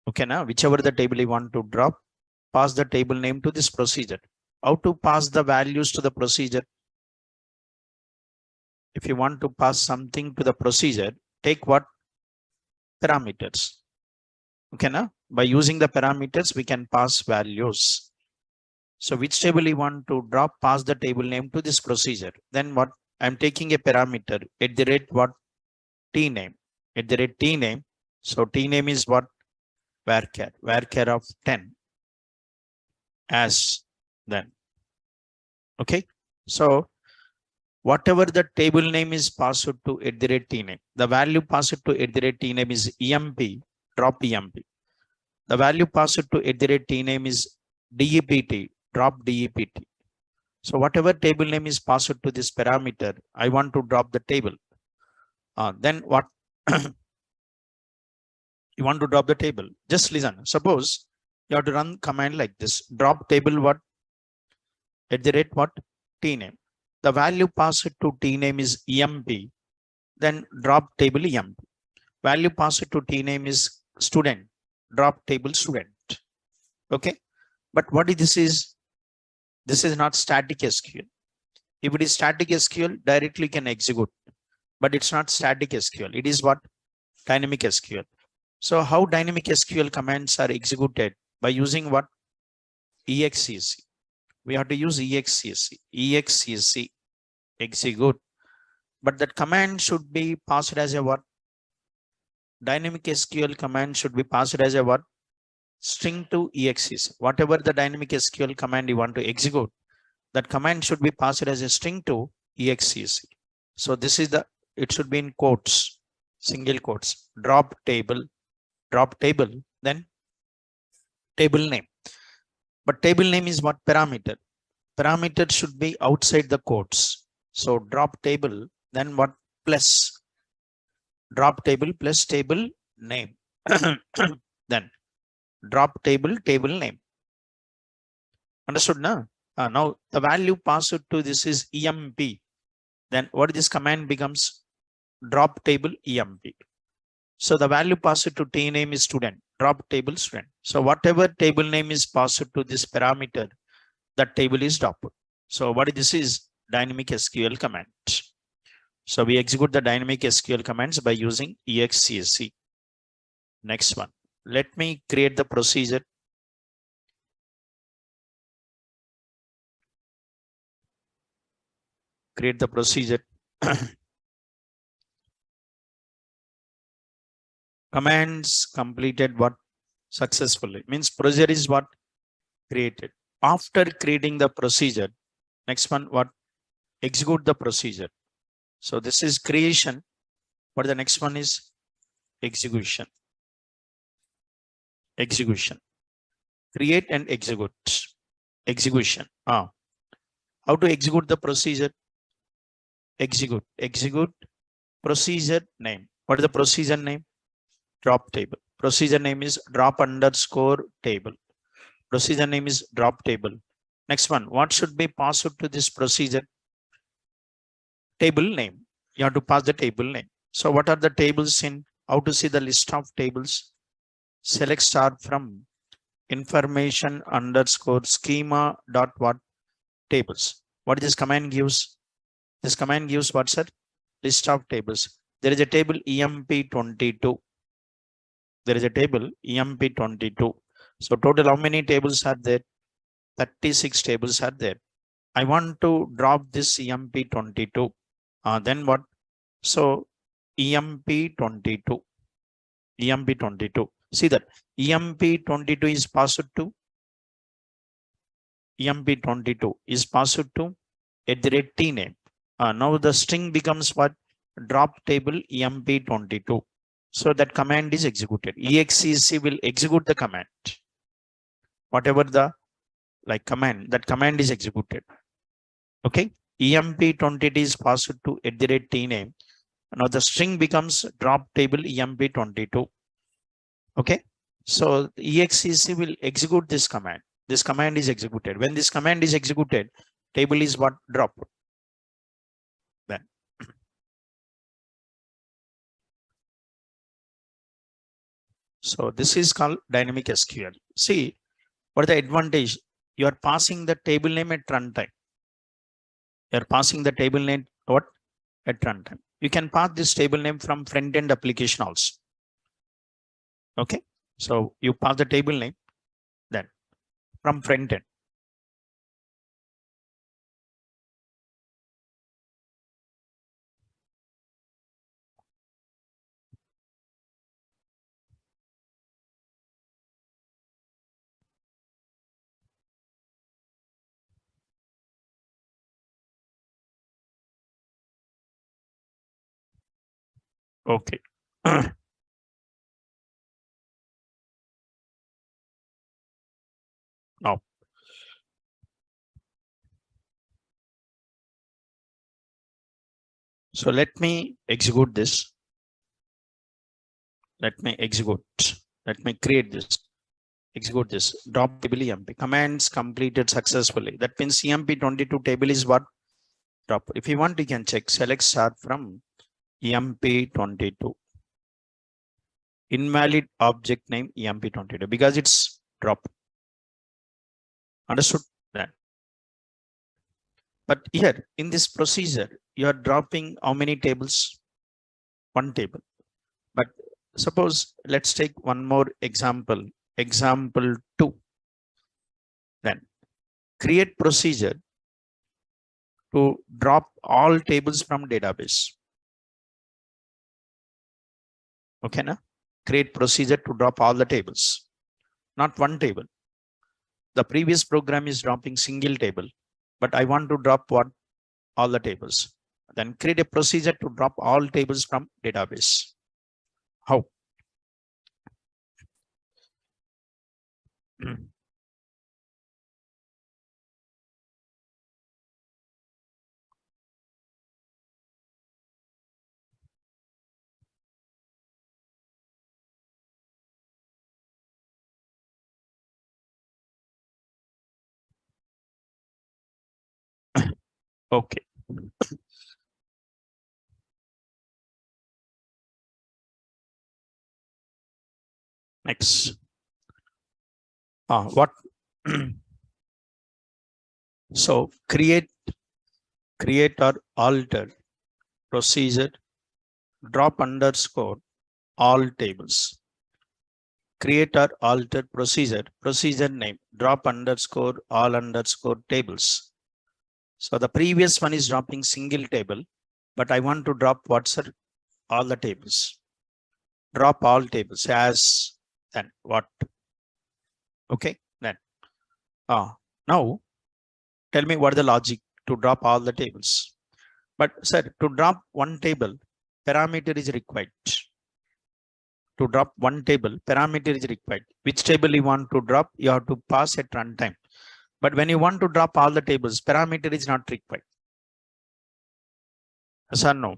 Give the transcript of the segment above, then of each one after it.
Okay, now whichever the table you want to drop, pass the table name to this procedure. How to pass the values to the procedure? If you want to pass something to the procedure, take what? Parameters. Okay, now by using the parameters, we can pass values. So which table you want to drop, pass the table name to this procedure. Then what? I'm taking a parameter at the rate what? T name. At the rate T name. So T name is what? Varchar of 10 as then. Okay. So whatever the table name is passed to at the rate T name, the value passed to at the rate T name is EMP, drop EMP. The value passed to at the rate T name is DEPT, drop DEPT. So whatever table name is passed to this parameter, I want to drop the table. Then what? You want to drop the table. Just listen. Suppose you have to run command like this. Drop table what? At the rate what? T name. The value passed to T name is EMP. Then drop table EMP. Value passed to T name is student. Drop table student. Okay. But what this is? This is not static SQL. If it is static SQL, directly can execute. But it's not static SQL. It is what? Dynamic SQL. So how dynamic SQL commands are executed? By using what? EXEC. We have to use EXEC. EXEC execute. But that command should be passed as a what? Dynamic SQL command should be passed as a what? String to EXEC. Whatever the dynamic SQL command you want to execute, that command should be passed as a string to EXEC. So this is the, it should be in quotes, single quotes, drop table, then table name. But table name is what? Parameter. Parameter should be outside the quotes. So drop table, then what? Plus. Drop table plus table name. Then drop table name. Understood now? Now the value passed to this is EMP. Then what this command becomes? Drop table EMP. So the value passed to T name is student. Drop table student. So whatever table name is passed to this parameter, that table is dropped. So what this is? Dynamic SQL command. So we execute the dynamic SQL commands by using EXEC. Next one. Let me create the procedure. Create the procedure. Commands completed what? Successfully. Means procedure is what? Created. After creating the procedure, next one what? Execute the procedure. So this is creation, but the next one is execution. Execution. Create and execute. Execution. How to execute the procedure? Execute. Execute procedure name. What is the procedure name? Drop table. Procedure name is drop underscore table. Procedure name is drop table. Next one, what should be passed to this procedure? Table name. You have to pass the table name. So what are the tables in? How to see the list of tables? Select star from information underscore schema dot what? Tables. What this command gives? This command gives what, sir? List of tables. There is a table EMP22. There is a table EMP22. So total how many tables are there? 36 tables are there. I want to drop this EMP22. Then what? So EMP22. EMP22. See that EMP22 is passed to EMP22 is passed to at the rate T name. Now the string becomes what? Drop table EMP22. So that command is executed. EXEC will execute the command. Whatever the like command, that command is executed. Okay. EMP22 is passed to at the rate T name. Now the string becomes drop table EMP22. Okay. So EXEC will execute this command. This command is executed. When this command is executed, table is what? Dropped. Then So this is called dynamic SQL. See, what is the advantage? You are passing the table name at runtime. You are passing the table name what at runtime. You can pass this table name from front end application also. Okay, so you pass the table name then from front end. Okay. Now, so let me execute this. Let me execute. Let me create this. Execute this. Drop table EMP. Commands completed successfully. That means EMP22 table is what? Drop. If you want, you can check. Select star from EMP22. Invalid object name EMP22 because it's drop. Understood that? But here in this procedure, you are dropping how many tables? One table. But suppose let's take one more example. Example 2. Then create procedure to drop all tables from database. Okay, na? Create procedure to drop all the tables, not one table. The previous program is dropping single table, but I want to drop what? All the tables. Then create a procedure to drop all tables from database. How? Okay. Next. What? So create or alter procedure, drop underscore all tables. Create or alter procedure name, drop underscore all underscore tables. So the previous one is dropping single table, but I want to drop what's all the tables. Drop all tables as then what? Okay, then now tell me what the logic to drop all the tables. But sir, to drop one table, parameter is required. To drop one table, parameter is required. Which table you want to drop, you have to pass at runtime. But when you want to drop all the tables, parameter is not required. Yes or no?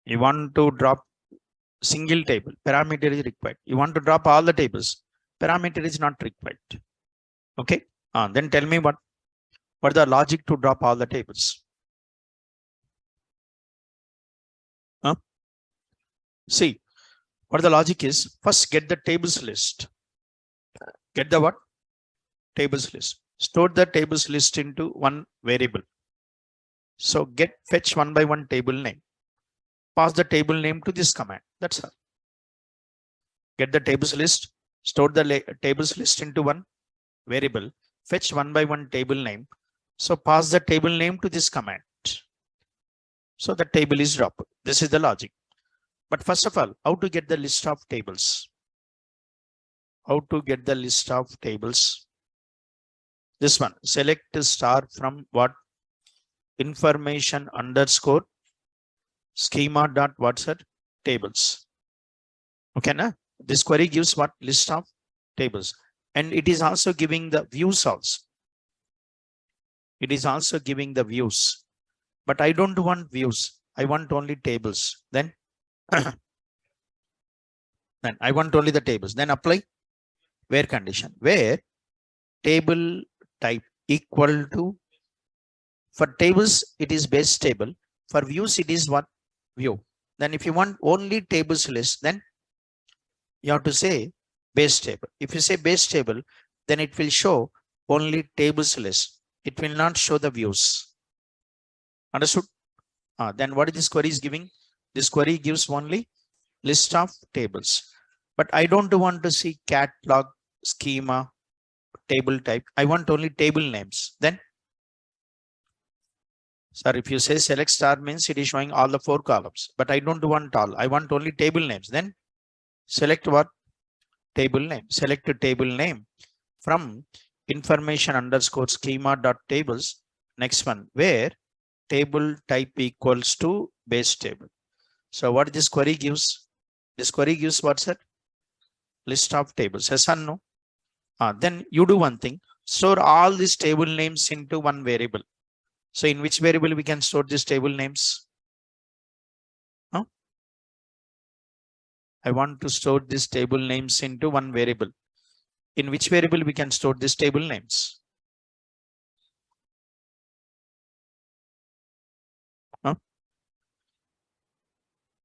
You want to drop single table, parameter is required. You want to drop all the tables, parameter is not required. Okay. Then tell me what the logic to drop all the tables. See, what the logic is, first get the tables list. Get the what? Tables list. Store the tables list into one variable. So get fetch one by one table name. Pass the table name to this command. That's all. Get the tables list, store the tables list into one variable, fetch one by one table name. So pass the table name to this command. So the table is dropped. This is the logic. But first of all, how to get the list of tables? How to get the list of tables? This one, select star from what? Information underscore schema dot what's it? Tables. Okay, na? This query gives what? List of tables. And it is also giving the views also. It is also giving the views. But I don't want views. I want only tables. Then then I want only the tables. Then apply where condition. Where table type equal to, for tables it is base table. For views it is what? View. Then if you want only tables list, then you have to say base table. If you say base table, then it will show only tables list. It will not show the views. Understood? Then what is this query is giving? This query gives only list of tables. But I don't want to see catalog, schema, table type. I want only table names. Then, sir, if you say select star means it is showing all the 4 columns. But I don't want all. I want only table names. Then select what? Table name. Select a table name from information underscore schema dot tables. Next one, where table type equals to base table. So what this query gives? This query gives what's that? List of tables. Yes or no? Then you do one thing. Store all these table names into one variable. So in which variable we can store these table names? I want to store these table names into one variable. In which variable we can store these table names?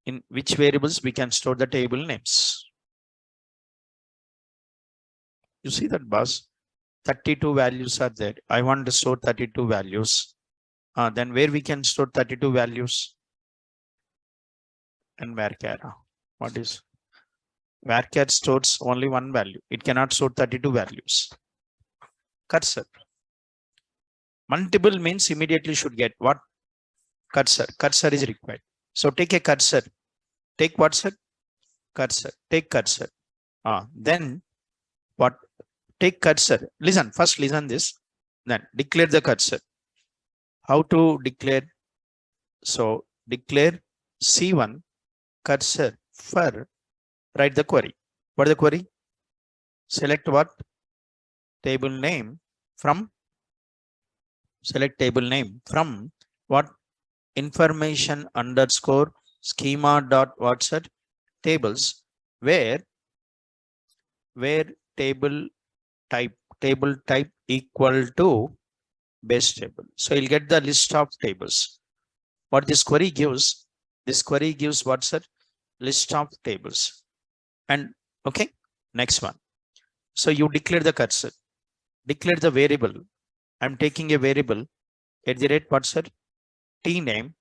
In which variables we can store the table names? You see that, boss? 32 values are there. I want to store 32 values. Then where we can store 32 values? And varchar. What is? Varchar stores only one value. It cannot store 32 values. Cursor. Multiple means immediately should get what? Cursor. Cursor is required. So take a cursor. Take what, sir? Cursor. Take cursor. Then what? Take cursor. Listen. First listen this. Then declare the cursor. How to declare? So declare C1 cursor for, write the query. What is the query? Select what? Table name from, select table name from what? Information underscore schema dot what's that? Tables, where table type equal to base table. So you'll get the list of tables. What this query gives? This query gives what's that? List of tables. And okay, next one. So you declare the cursor, declare the variable. I'm taking a variable at the rate what's that? T name,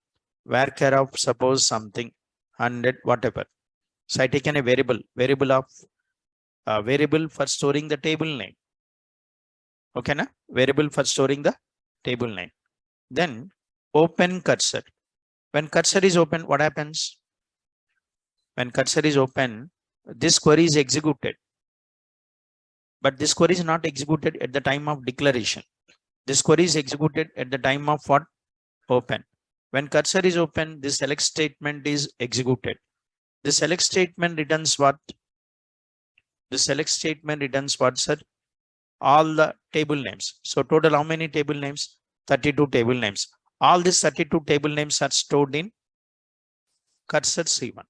varchar of suppose something 100 whatever. So I taken a variable for storing the table name. Okay, na? Variable for storing the table name. Then open cursor. When cursor is open, what happens? When cursor is open, this query is executed. But this query is not executed at the time of declaration. This query is executed at the time of what? Open. When cursor is open, the select statement is executed. The select statement returns what? The select statement returns what, sir? All the table names. So total how many table names? 32 table names. All these 32 table names are stored in cursor C1.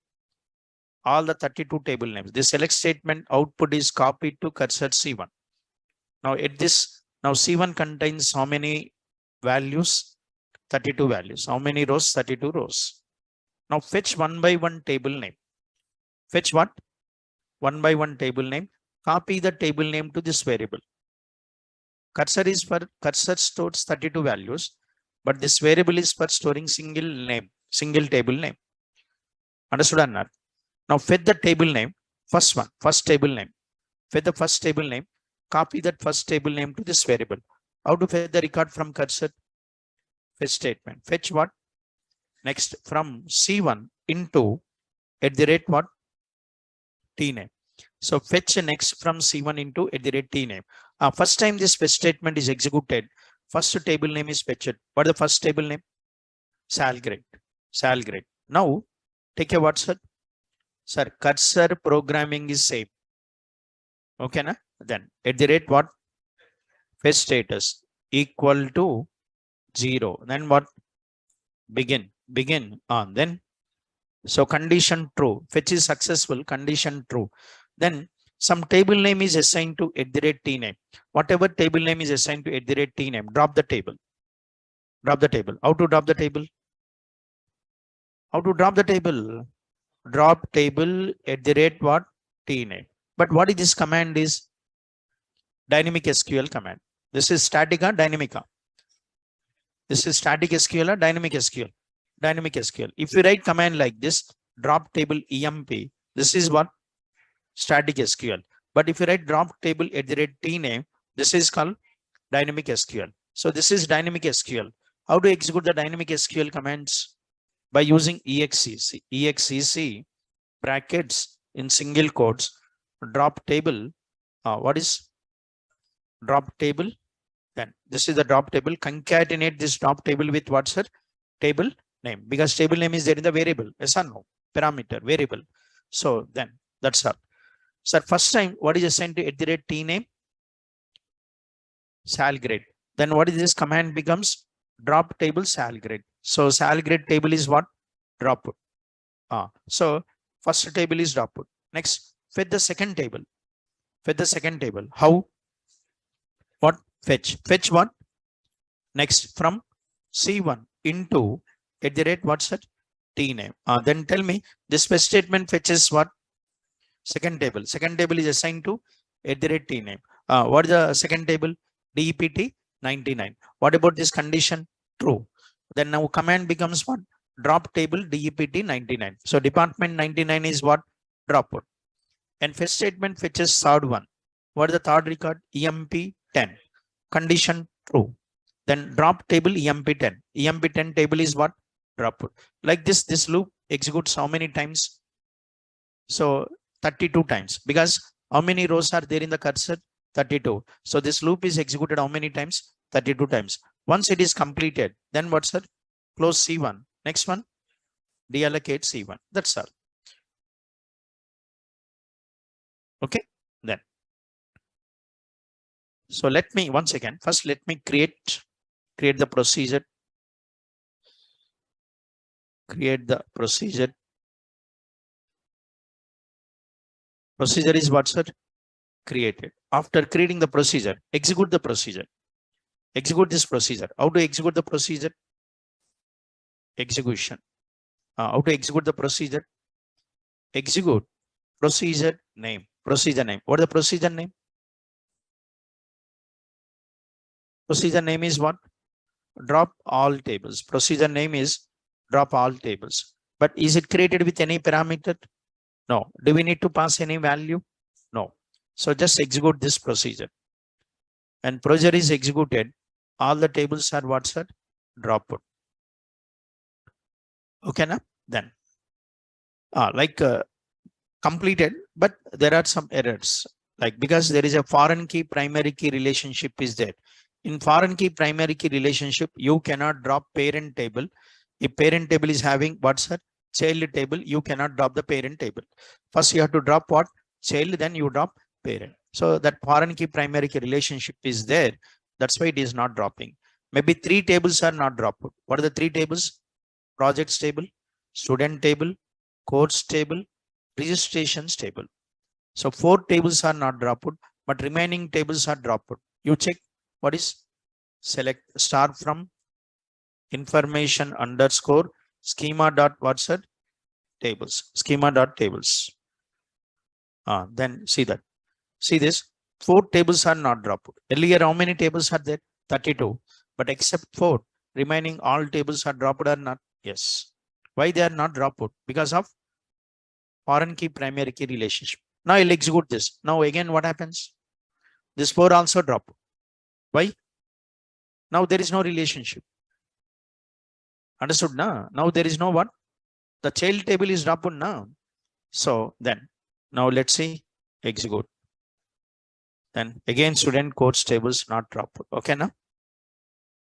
All the 32 table names. The select statement output is copied to cursor C1. Now at this, now C1 contains how many values? 32 values. How many rows? 32 rows. Now fetch one by one table name. Fetch what? One by one table name. Copy the table name to this variable. Cursor is for, cursor stores 32 values, but this variable is for storing single name, single table name. Understood or not? Now fetch the table name, first one, first table name. Fetch the first table name. Copy that first table name to this variable. How to fetch the record from cursor? Fetch statement. Fetch what? Next from C1 into at the rate what? T name. So fetch next from C1 into at the rate T name. First time this fetch statement is executed, first table name is fetched. What is the first table name? Sal grade. Sal grade. Now take a what, sir? Sir, cursor programming is same. Okay, na? Then at the rate what? Fetch status equal to 0. Then what? Begin. Then so condition true. Fetch is successful. Condition true. Then some table name is assigned to at the rate T name. Whatever table name is assigned to at the rate T name, drop the table. Drop the table. How to drop the table? How to drop the table? Drop table at the rate what? T name. But what is this command is dynamic SQL command. This is static or dynamic. This is static SQL or dynamic SQL. Dynamic SQL. If you write command like this, drop table emp, this is what static SQL. But if you write drop table at the rate tname, this is called dynamic SQL. So this is dynamic SQL. How to execute the dynamic SQL commands? By using exec. Exec brackets in single quotes, drop table. What is drop table? Then this is the drop table. Concatenate this drop table with what's her table name, because table name is there in the variable. Yes or no? Parameter variable. So then that's all. So first time, what is assigned to at the rate t name? Sal grade. Then what is this command becomes drop table sal grade. So sal grade table is what? Drop. So first table is drop. Next, fetch the second table. Fetch the second table. How? What? Fetch. Fetch what? Next, from C1 into at the rate what's that? T name. Then tell me this fetch statement fetches what? Second table. Second table is assigned to at the rate T name. What is the second table? DEPT 99. What about this condition? True. Then now command becomes what? Drop table DEPT 99. So department 99 is what? Drop. And fetch statement fetches third one. What is the third record? EMP 10. Condition true. Then drop table EMP10. EMP10 table is what? Drop. Like this loop executes how many times? So 32 times, because how many rows are there in the cursor? 32. So this loop is executed how many times? 32 times. Once it is completed, then what's that? Close C1. Next one, deallocate C1. That's all. Okay, then. So let me once again, first let me create the procedure. Create the procedure. Procedure is what's that? Created. After creating the procedure, execute the procedure. Execute this procedure. How to execute the procedure? Execution. How to execute the procedure? Execute procedure name. Procedure name. What is the procedure name? Procedure name is what? Drop all tables. Procedure name is drop all tables. But is it created with any parameter? No. Do we need to pass any value? No. So just execute this procedure. And procedure is executed. All the tables are what's that? Drop. Okay, now then. Completed, but there are some errors. Like because there is a foreign key primary key relationship is there. In foreign key primary key relationship, you cannot drop parent table. If parent table is having what's that? Child table, you cannot drop the parent table. First you have to drop what? Child, then you drop parent. So that foreign key primary key relationship is there. That's why it is not dropping. Maybe 3 tables are not dropped. What are the 3 tables? Projects table, student table, course table, registrations table. So 4 tables are not dropped, but remaining tables are dropped. You check what is select star from information underscore schema dot what's that? Tables. Schema dot tables. Then see that. See this. 4 tables are not dropped. Earlier, how many tables are there? 32. But except 4, remaining all tables are dropped or not? Yes. Why they are not dropped? Because of foreign key primary key relationship. Now I'll execute this. Now again, what happens? This 4 also drop. Why? Now there is no relationship. Understood? Now there is no what? The child table is dropped now. So then, now let's see, execute. Then again, student course tables not dropped. Okay, now.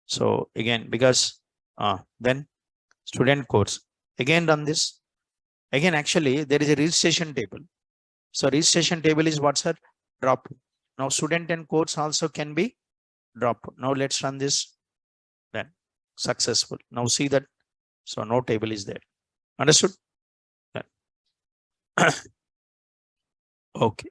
So again, because then student course again run this. Again, actually, there is a registration table. So registration table is what's her drop. Now student and course also can be dropped. Now let's run this. Then successful. Now see that. So no table is there. Understood? Okay.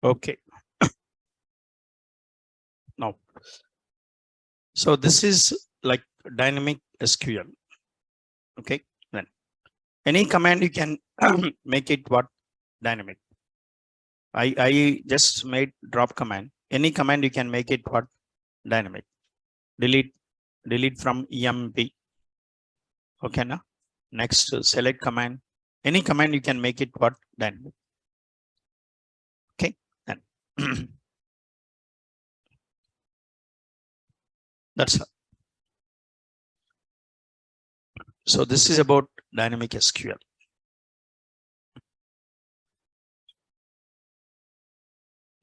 Okay, now, so this is like dynamic SQL. Okay, then any command you can make it what dynamic. I just made drop command. Any command you can make it what dynamic. Delete from EMP. Okay, now next select command. Any command you can make it what dynamic. Okay, then that's all. So this is about dynamic SQL.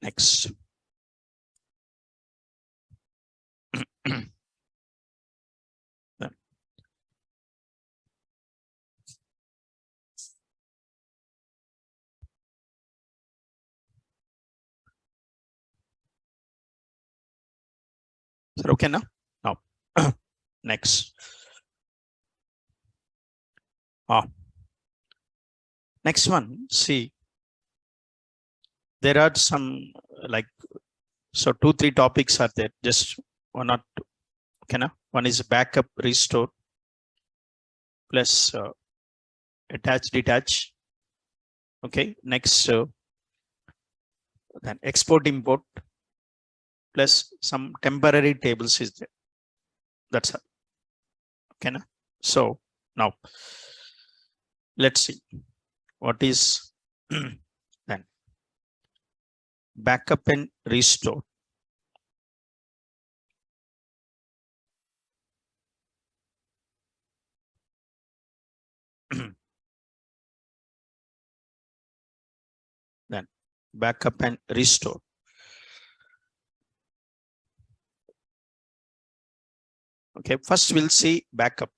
Next. So okay now. Now next. Next one. See, there are some like so 2-3 topics are there. Just one or two. Okay, now one is backup restore plus attach detach. Okay, next then export import plus some temporary tables is there. That's all. Okay, now. So now let's see what is then backup and restore. Then backup and restore. Okay, first we'll see backup.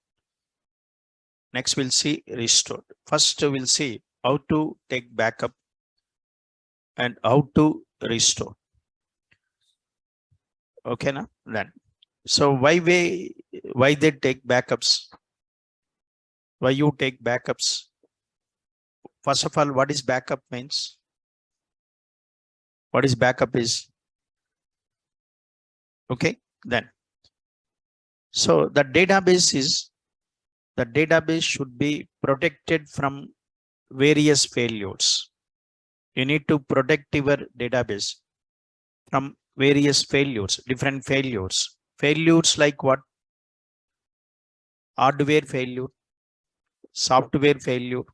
Next we'll see restore. First we'll see how to take backup and how to restore. Okay, now then. So why they take backups? Why you take backups? First of all, what is backup means? What is backup is? Okay, then. So the database should be protected from various failures. You need to protect your database from various failures, different failures. Failures like what? Hardware failure, software failure,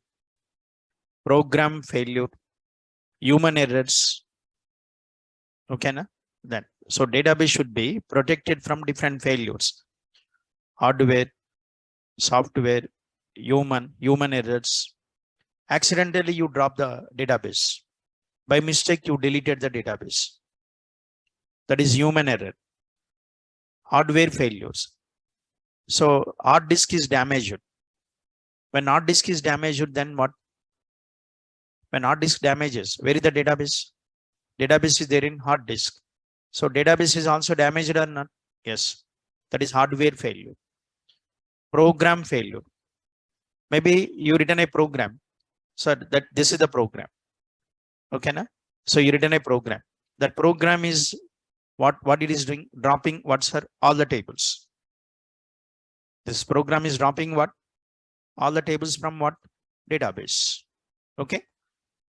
program failure, human errors. Okay, na? Then so database should be protected from different failures. Hardware, software, human errors. Accidentally you drop the database. By mistake you deleted the database. That is human error. Hardware failures. So hard disk is damaged. When hard disk is damaged, then what? When hard disk damages, where is the database? Database is there in hard disk. So database is also damaged or not? Yes. That is hardware failure. Program failure. Maybe you written a program. So that this is the program. Okay, na? So you written a program. That program is What it is doing? Dropping what, sir? All the tables. This program is dropping what? All the tables from what? Database. Okay.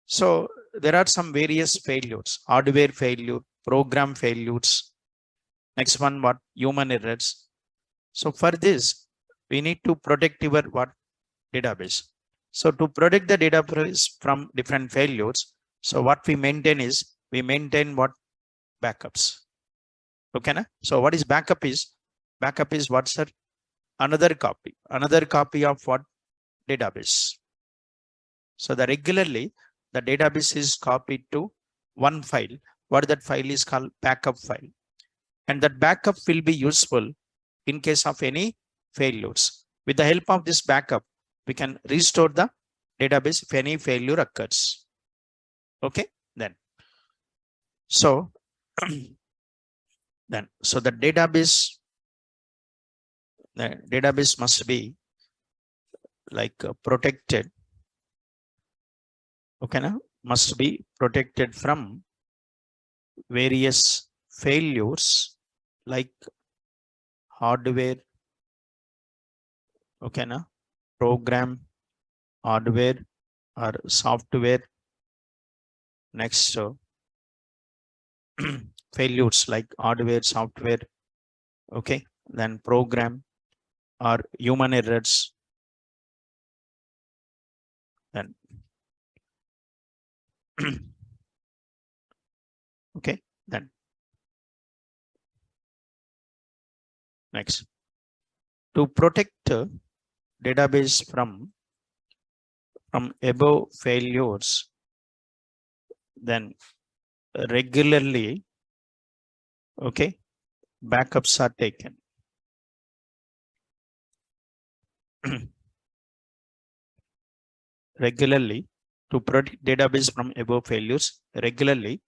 So there are some various failures: hardware failure, program failures. Next one, what? Human errors. So for this, we need to protect your what? Database. So to protect the database from different failures, so what we maintain is, we maintain what? Backups. Okay, na? So what is backup is? Backup is what, sir? Another copy of what? Database. So the regularly the database is copied to one file. What that file is called? Backup file. And that backup will be useful in case of any failures. With the help of this backup, we can restore the database if any failure occurs. Okay, then. So, so the database must be like protected. Okay, now must be protected from various failures like hardware. Okay, now program, hardware or software. Next, failures like hardware, software. Okay, then program or human errors. Then okay, then next, to protect database from above failures, then regularly, okay, backups are taken. Regularly, to protect database from above failures, regularly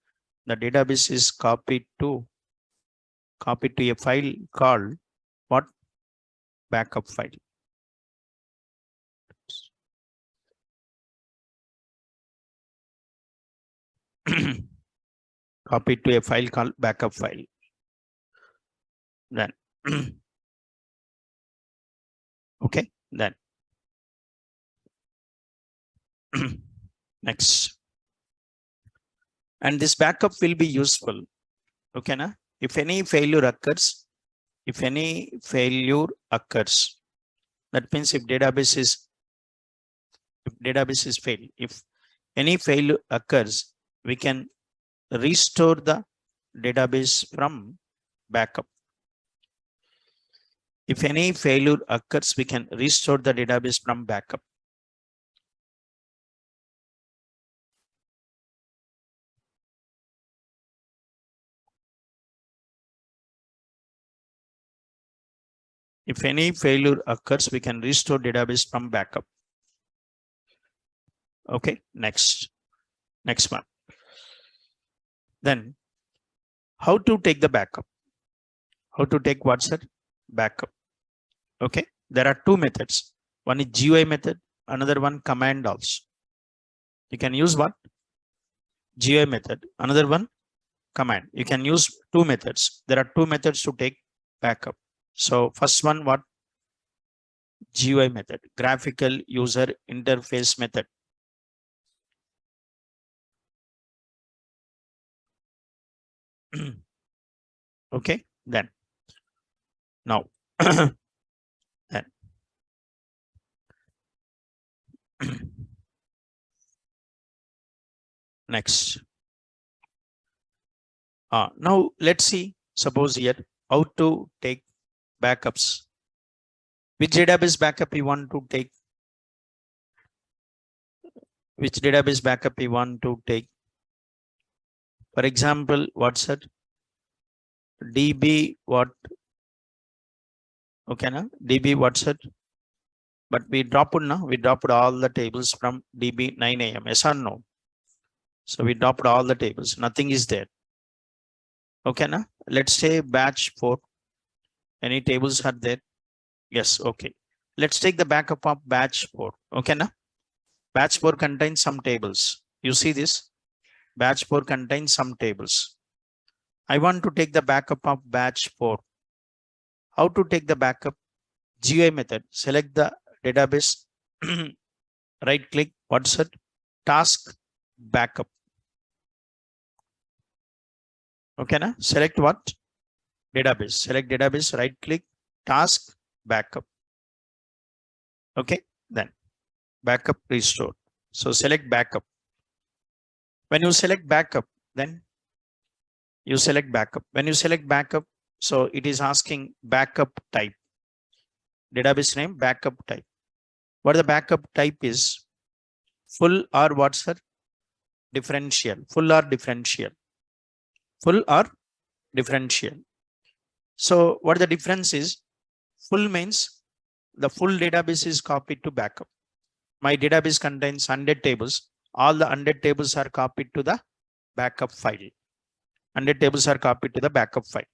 the database is copied to a file called what? Backup file. Copied to a file called backup file. Then okay, then next, and this backup will be useful. Okay, na? If any failure occurs, that means if database is failed, if any failure occurs, we can restore the database from backup. If any failure occurs, we can restore the database from backup. If any failure occurs, we can restore database from backup. Okay, next one. Then how to take the backup? How to take what's that? Backup. Okay, there are two methods. One is GUI method, another one command also. You can use what? GUI method, another one command. You can use two methods. There are two methods to take backup. So first one, what? GUI method, graphical user interface method. Okay, then now then next, now let's see, suppose here, how to take backups. Which database backup you want to take? Which database backup you want to take? For example, what's that? DB what? Okay, na? DB what's it? But we dropped now. We dropped all the tables from DB 9 AM. Yes or no? So we dropped all the tables. Nothing is there. Okay, na? Let's say batch 4. Any tables are there? Yes. Okay. Let's take the backup of batch 4. Okay, na? Batch 4 contains some tables. You see this? Batch 4 contains some tables. I want to take the backup of batch 4. How to take the backup? GUI method. Select the database. Right click. What's it? Task backup. Okay, na? Select what? Database. Select database. Right click. Task backup. Okay, then backup restore. So select backup. When you select backup, then you select backup. When you select backup, so it is asking backup type. Database name, backup type. What the backup type is? Full or what's the differential? Full or differential? Full or differential? So what the difference is? Full means the full database is copied to backup. My database contains 100 tables. All the 100 tables are copied to the backup file. 100 tables are copied to the backup file.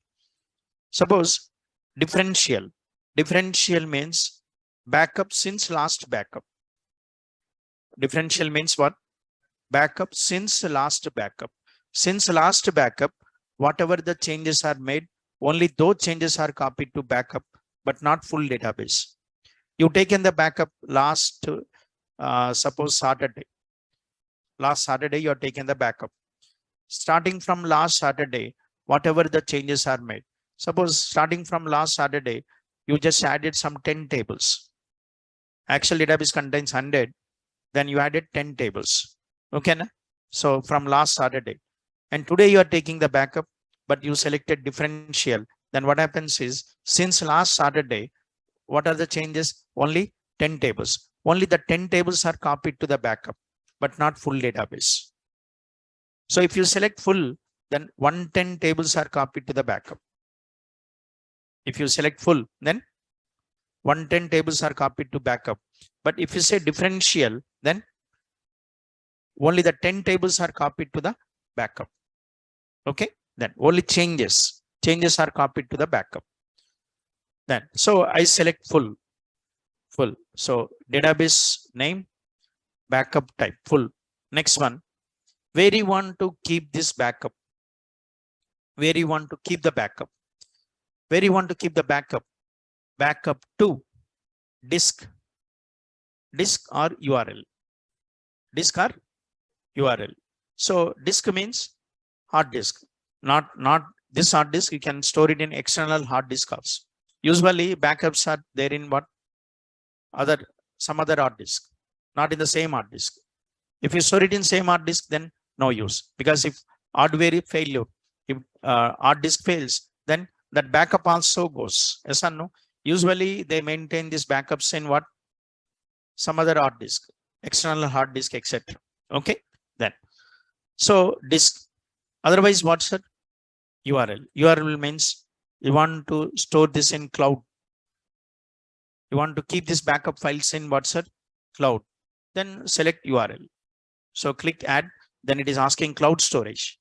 Suppose differential. Differential means backup since last backup. Differential means what? Backup since last backup. Since last backup, whatever the changes are made, only those changes are copied to backup, but not full database. You taken the backup last, suppose Saturday. Last Saturday, you are taking the backup. Starting from last Saturday, whatever the changes are made. Suppose starting from last Saturday, you just added some 10 tables. Actual database contains 100, then you added 10 tables. Okay, na? So from last Saturday. And today you are taking the backup, but you selected differential. Then what happens is, since last Saturday, what are the changes? Only 10 tables. Only the 10 tables are copied to the backup, but not full database. So if you select full, then 110 tables are copied to the backup. If you select full, then 110 tables are copied to backup. But if you say differential, then only the 10 tables are copied to the backup. Okay, then only changes are copied to the backup. Then, so I select full. So database name, backup type, full. Next one, where you want to keep this backup? Where you want to keep the backup? Where you want to keep the backup? Backup to disk or URL. Disk or URL. So disk means hard disk, not this hard disk. You can store it in external hard disk also. Usually backups are there in what? Some other hard disk, not in the same hard disk. If you store it in same hard disk, then no use, because if hardware failure, if hard disk fails, then that backup also goes. Yes or no? Usually they maintain these backups in what? Some other hard disk, external hard disk, etc. Okay, then so disk. Otherwise, what's that? URL. URL means you want to store this in cloud. You want to keep this backup files in what's that? Cloud. Then select URL. So click add. Then it is asking cloud storage,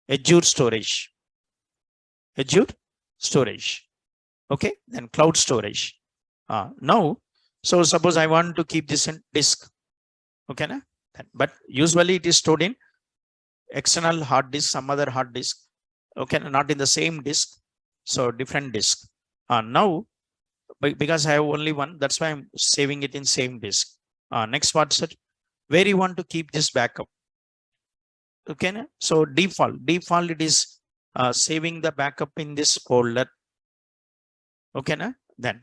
Azure storage, Azure storage. Okay, then cloud storage. Now, so suppose I want to keep this in disk. Okay, na? But usually it is stored in external hard disk, some other hard disk. Okay, not in the same disk. So different disk. Now, because I have only one, that's why I'm saving it in same disk. Next, what's it? Where you want to keep this backup? Okay, na? So default it is saving the backup in this folder. Okay, na? Then,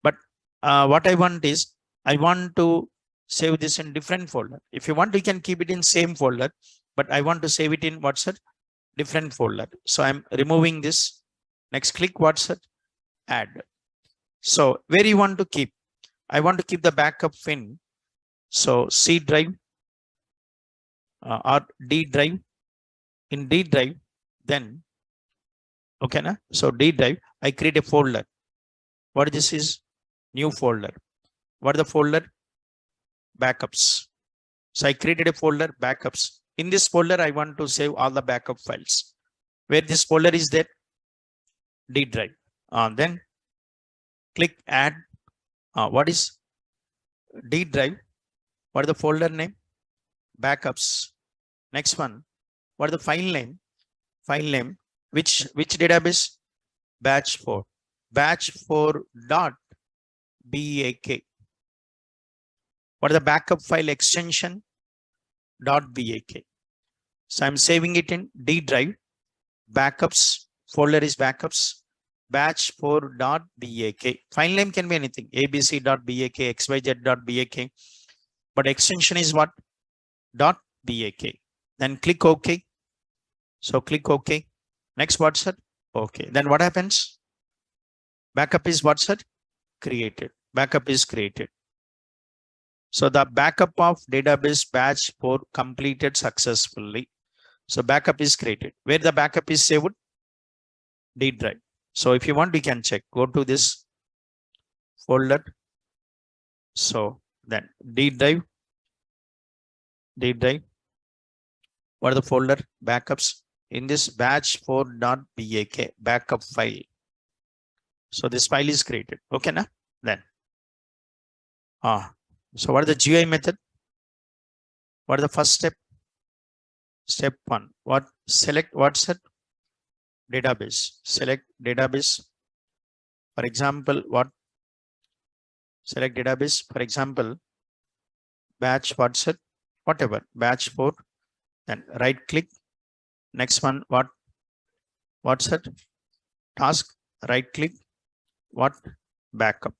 but what I want is, I want to save this in different folder. If you want, you can keep it in same folder, but I want to save it in what's it? Different folder. So I'm removing this. Next, click what's it? Add. So where you want to keep? I want to keep the backup in. So C drive or D drive. In D drive, then okay, na? So D drive, I create a folder. What this is? New folder. What the folder? Backups. So I created a folder, backups. In this folder, I want to save all the backup files. Where this folder is there? D drive. Then click add. What is D drive? What is the folder name? Backups. Next one. What is the file name? File name Which database? Batch 4. Batch 4 dot BAK. What is the backup file extension? .BAK. So I'm saving it in D drive. Backups folder is backups. Batch 4.BAK. File name can be anything. ABC.BAK, XYZ.BAK. But extension is what? .BAK. Then click OK. So click OK. Next, what's that? Okay. Then what happens? Backup is what's that? Created. Backup is created. So the backup of database batch 4 completed successfully. So backup is created. Where the backup is saved? D drive. So if you want, you can check. Go to this folder. So then D drive. What are the folder? Backups. In this batch 4.BAK backup file. So this file is created. Okay, now then. So what is the GUI method? What is the first step? Step 1. What? Select what's that? Database. Select database. For example, what? Select database. For example, batch what's it? Whatever. Batch 4. Then right click. Next one, what? What's that? Task. Right click. What? Backup.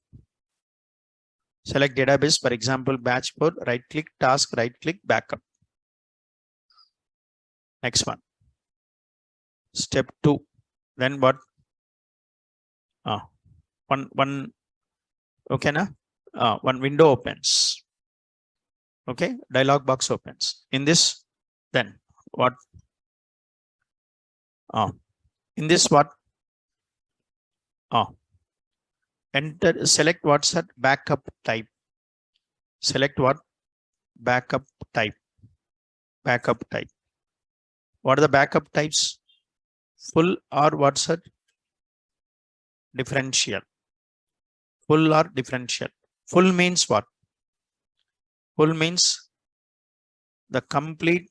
Select database. For example, batch 4. Right click. Task. Right click. Backup. Next one. Step 2. Then what? One. Okay, na? One window opens. Okay, dialog box opens. In this, then what? In this, what? Enter. Select what's that? Backup type. Select what? Backup type. Backup type. What are the backup types? Full or what's that? Differential. Full or differential. Full means what? Full means the complete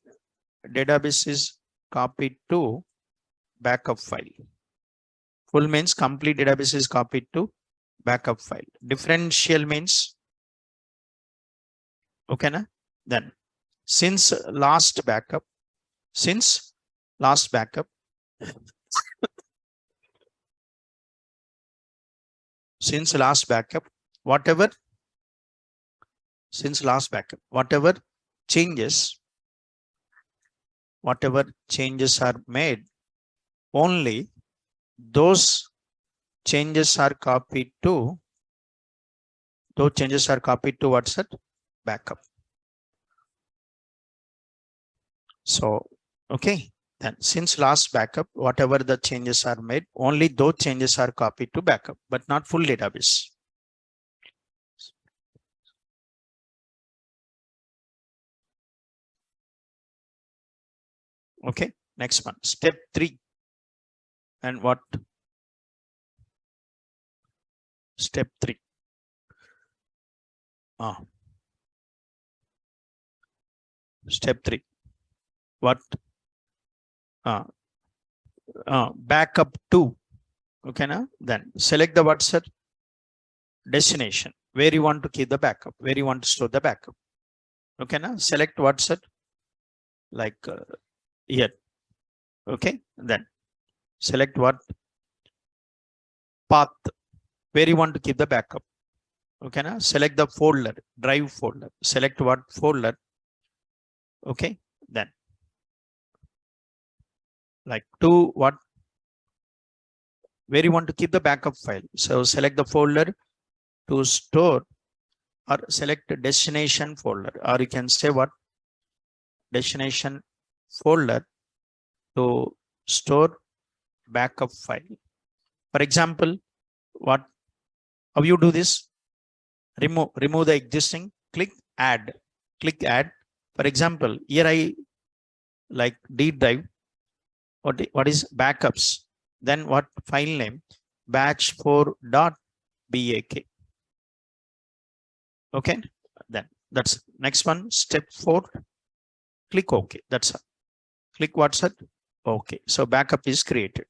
database is copied to backup file. Full means complete database is copied to backup file. Differential means, okay, na? Then since last backup, since last backup, whatever, since last backup, whatever changes are made, only those changes are copied to what's that? Backup. So, okay, then since last backup, whatever the changes are made, only those changes are copied to backup, but not full database. Okay, next one, step 3. And what? Step 3. Step 3. What? Backup to. Okay, now then select the what's that? Destination. Where you want to keep the backup, where you want to store the backup. Okay, now select what's that? Like here. Okay, then select what? Path. Where you want to keep the backup. Okay, now select the folder, drive folder. Select what folder. Okay, then like to what? Where you want to keep the backup file. So select the folder to store, or select destination folder, or you can say what? Destination folder to store backup file. For example, what? How you do this? Remove the existing. Click add. For example, here I like D drive. What is backups? Then what? File name? Batch 4.BAK. Okay, then that's next one. Step 4. Click OK. That's all. Click what's that? Okay, so backup is created.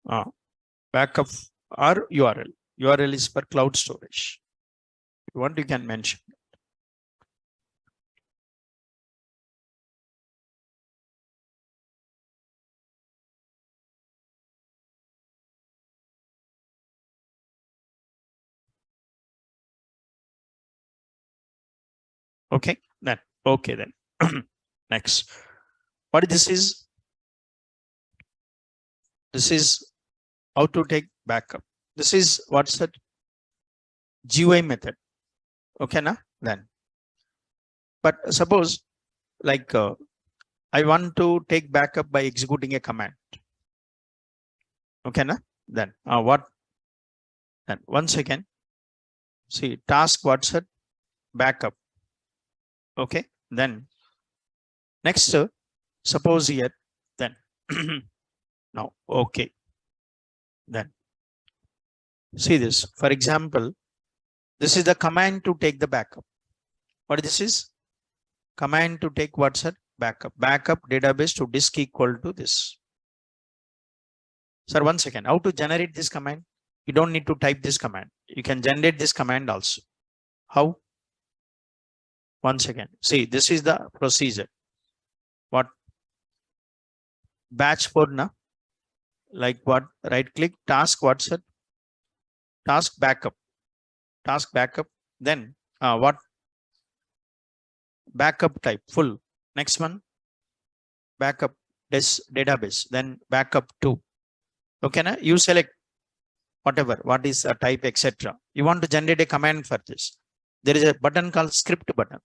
Uh, Backup or URL. URL is for cloud storage. If you want, you can mention. Okay, then. Okay, then. Next. What this is? This is how to take backup. This is what's that? GUI method. Okay, na? Then. But suppose like I want to take backup by executing a command. Okay, na? Then what? Then once again, see task what's that? Backup. Okay, then next suppose here then now okay, then see this. For example, this is the command to take the backup. What this is? Command to take what's that? Backup. Backup database to disk equal to this. Sir, 1 second. How to generate this command? You don't need to type this command. You can generate this command also. How? Once again, see, this is the procedure. What? Batch for na? Like what? Right click, task, what's it? Task backup. Task backup. Then what? Backup type, full. Next one, backup this database. Then backup 2. Okay, na? You select whatever, what is a type, etc. You want to generate a command for this. There is a button called script button.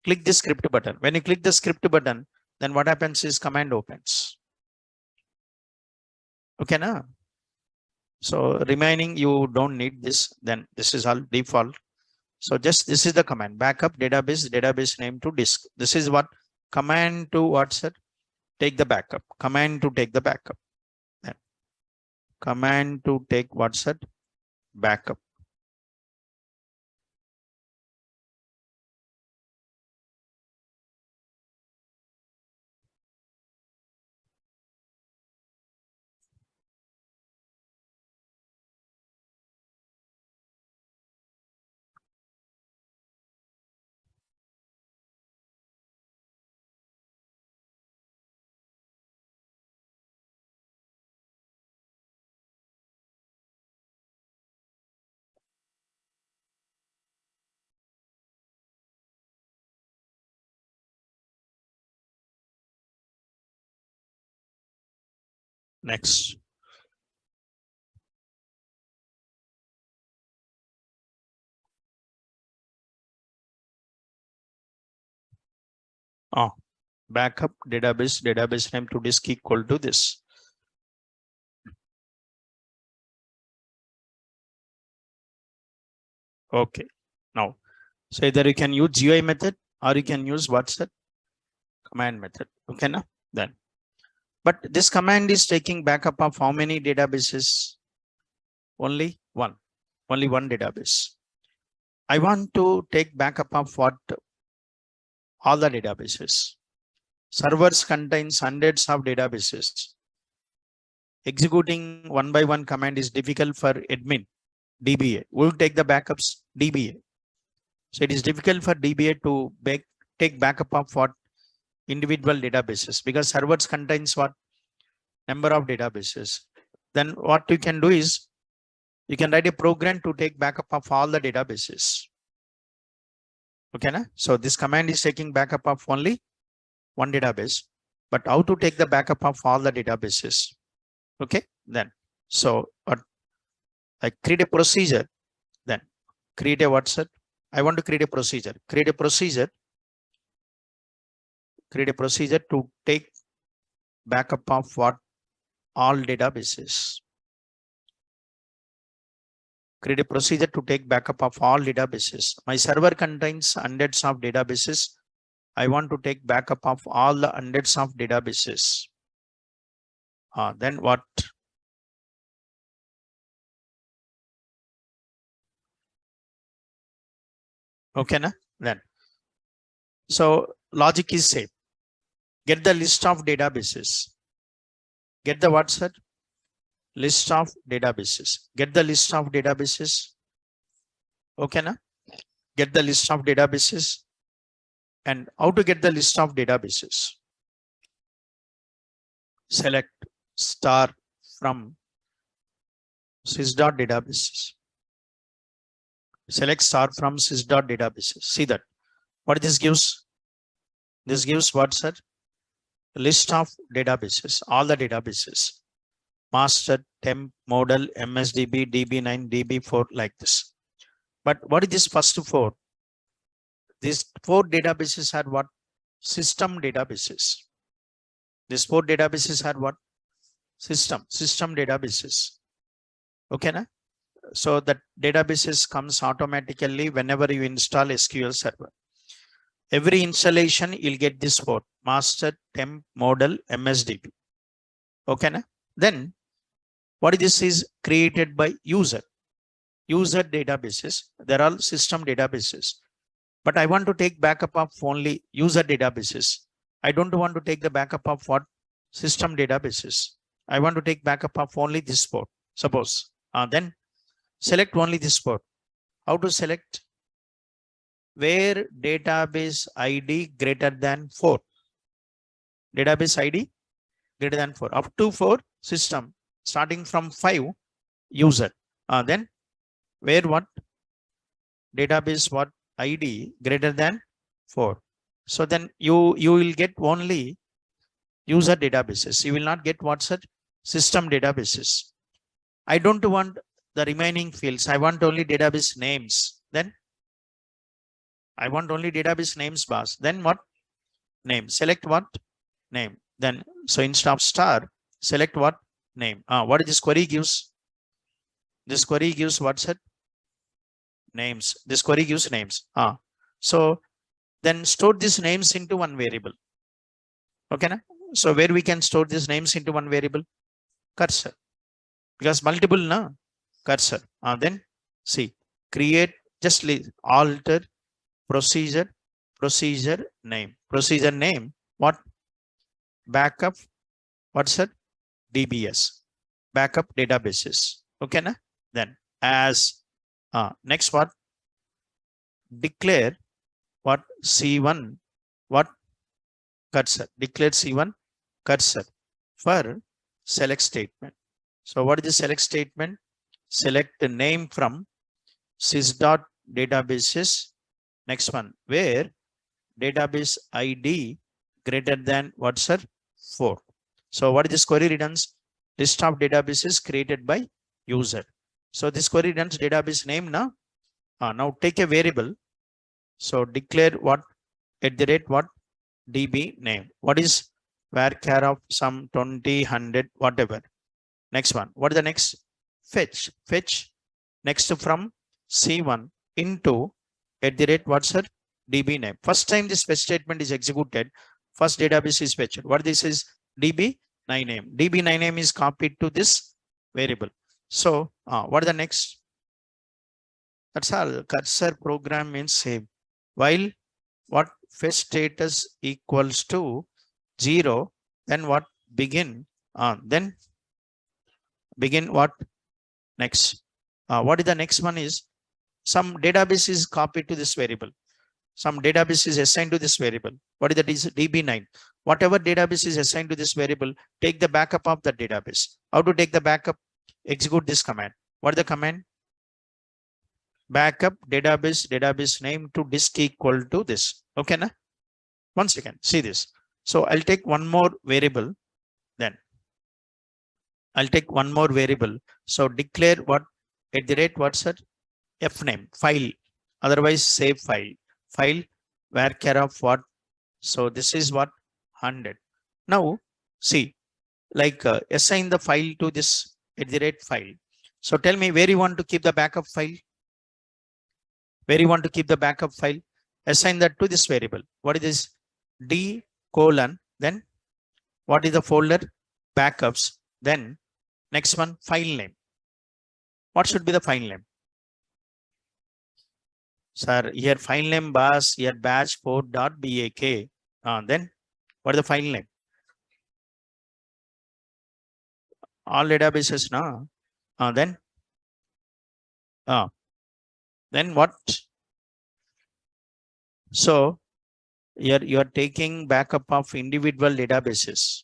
Click the script button. When you click the script button, then what happens is command opens. Okay, na? So remaining, you don't need this. Then this is all default. So just this is the command backup database name to disk. This is what command to what's it? Take the backup. Command to take the backup. Then command to take what's it? Backup. Next. Backup database name to disk equal to this. Okay. Now, so either you can use GUI method or you can use what's that? Command method. Okay, now then. But this command is taking backup of how many databases? Only one. Only one database. I want to take backup of what? All the databases. Servers contains hundreds of databases. Executing one by one command is difficult for admin. DBA. We'll take the backups DBA. So it is difficult for DBA to take backup of what? Individual databases, because servers contains what? Number of databases. Then what you can do is you can write a program to take backup of all the databases. Okay, na? So this command is taking backup of only one database, but how to take the backup of all the databases? Okay, then so I create a procedure. Then create a what's it? I want to create a procedure. Create a procedure to take backup of what? All databases. create a procedure to take backup of all databases. My server contains hundreds of databases. I want to take backup of all the hundreds of databases. Then what? Okay, na? Then. So logic is same. Get the list of databases. Get the what, sir? List of databases. Get the list of databases. Okay, na? Get the list of databases. And how to get the list of databases? Select star from sys.databases. Select star from sys.databases. See that. What this gives? This gives what, sir? List of databases, all the databases. Master, temp, model, MSDB, DB9, DB4, like this. But what is this first four? These four databases are what? System databases. These four databases are what? System databases. Okay, na? So that databases comes automatically whenever you install SQL Server. Every installation, you'll get this four: master, temp, model, MSDB. Okay, na? Then what is this is created by user. User databases. They're all system databases. But I want to take backup of only user databases. I don't want to take the backup of what? System databases. I want to take backup of only this port. Suppose. Then select only this port. How to select? Where database ID greater than 4. Database ID greater than 4. Up to 4 system. Starting from 5 user. Then where what? Database what? ID greater than 4. So then you will get only user databases. You will not get what's it? System databases. I don't want the remaining fields. I want only database names. Then I want only database names bars. Then what? Name. Select what? Name. Then so instead of star, select what? Name. What this query gives? This query gives what's it? Names. This query gives names. So then store these names into one variable. Okay, na? So where we can store these names into one variable? Cursor. Because multiple, na? Cursor. Then see, create, just alter procedure name. Procedure name, what? Backup, what's it? DBS. Backup databases. Okay, na? Then as next what? Declare what? C1 what? Cursor. Declare C1 cursor for select statement. So what is the select statement? Select the name from sys.databases. Next one, where database ID greater than what's sir? 4. So what is this query returns? List of databases created by user. So this query returns database name now. Now take a variable. So declare what? At the rate what? DB name. What is varchar of some 20, 100, whatever. Next one. What is the next? Fetch. Fetch next from C1 into at the rate what's her? DB name. First time this fetch statement is executed, first database is fetched. What this is? DB9 name. DB9 name is copied to this variable. So what is the next? That's all. Cursor program means save. While what? Fetch status equals to 0, then what? Begin. Then begin what? Next. What is the next one is? Some database is copied to this variable. Some database is assigned to this variable. What is that? Is DB9. Whatever database is assigned to this variable, take the backup of the database. How to take the backup? Execute this command. What is the command? Backup database name to disk equal to this. Okay, na? Once again, see this. So I'll take one more variable. Then I'll take one more variable. So declare what? At the rate what's that? F name, file. Otherwise save file. File varchar of what? So this is what? 100. Now see, like assign the file to this at the rate file. So tell me where you want to keep the backup file. Where you want to keep the backup file. Assign that to this variable. What is this? D colon. Then what is the folder? Backups. Then next one, file name. What should be the file name? Sir, here file name bus, here batch4.bak. Then what is the file name? All databases now. Then what? So here you are taking backup of individual databases.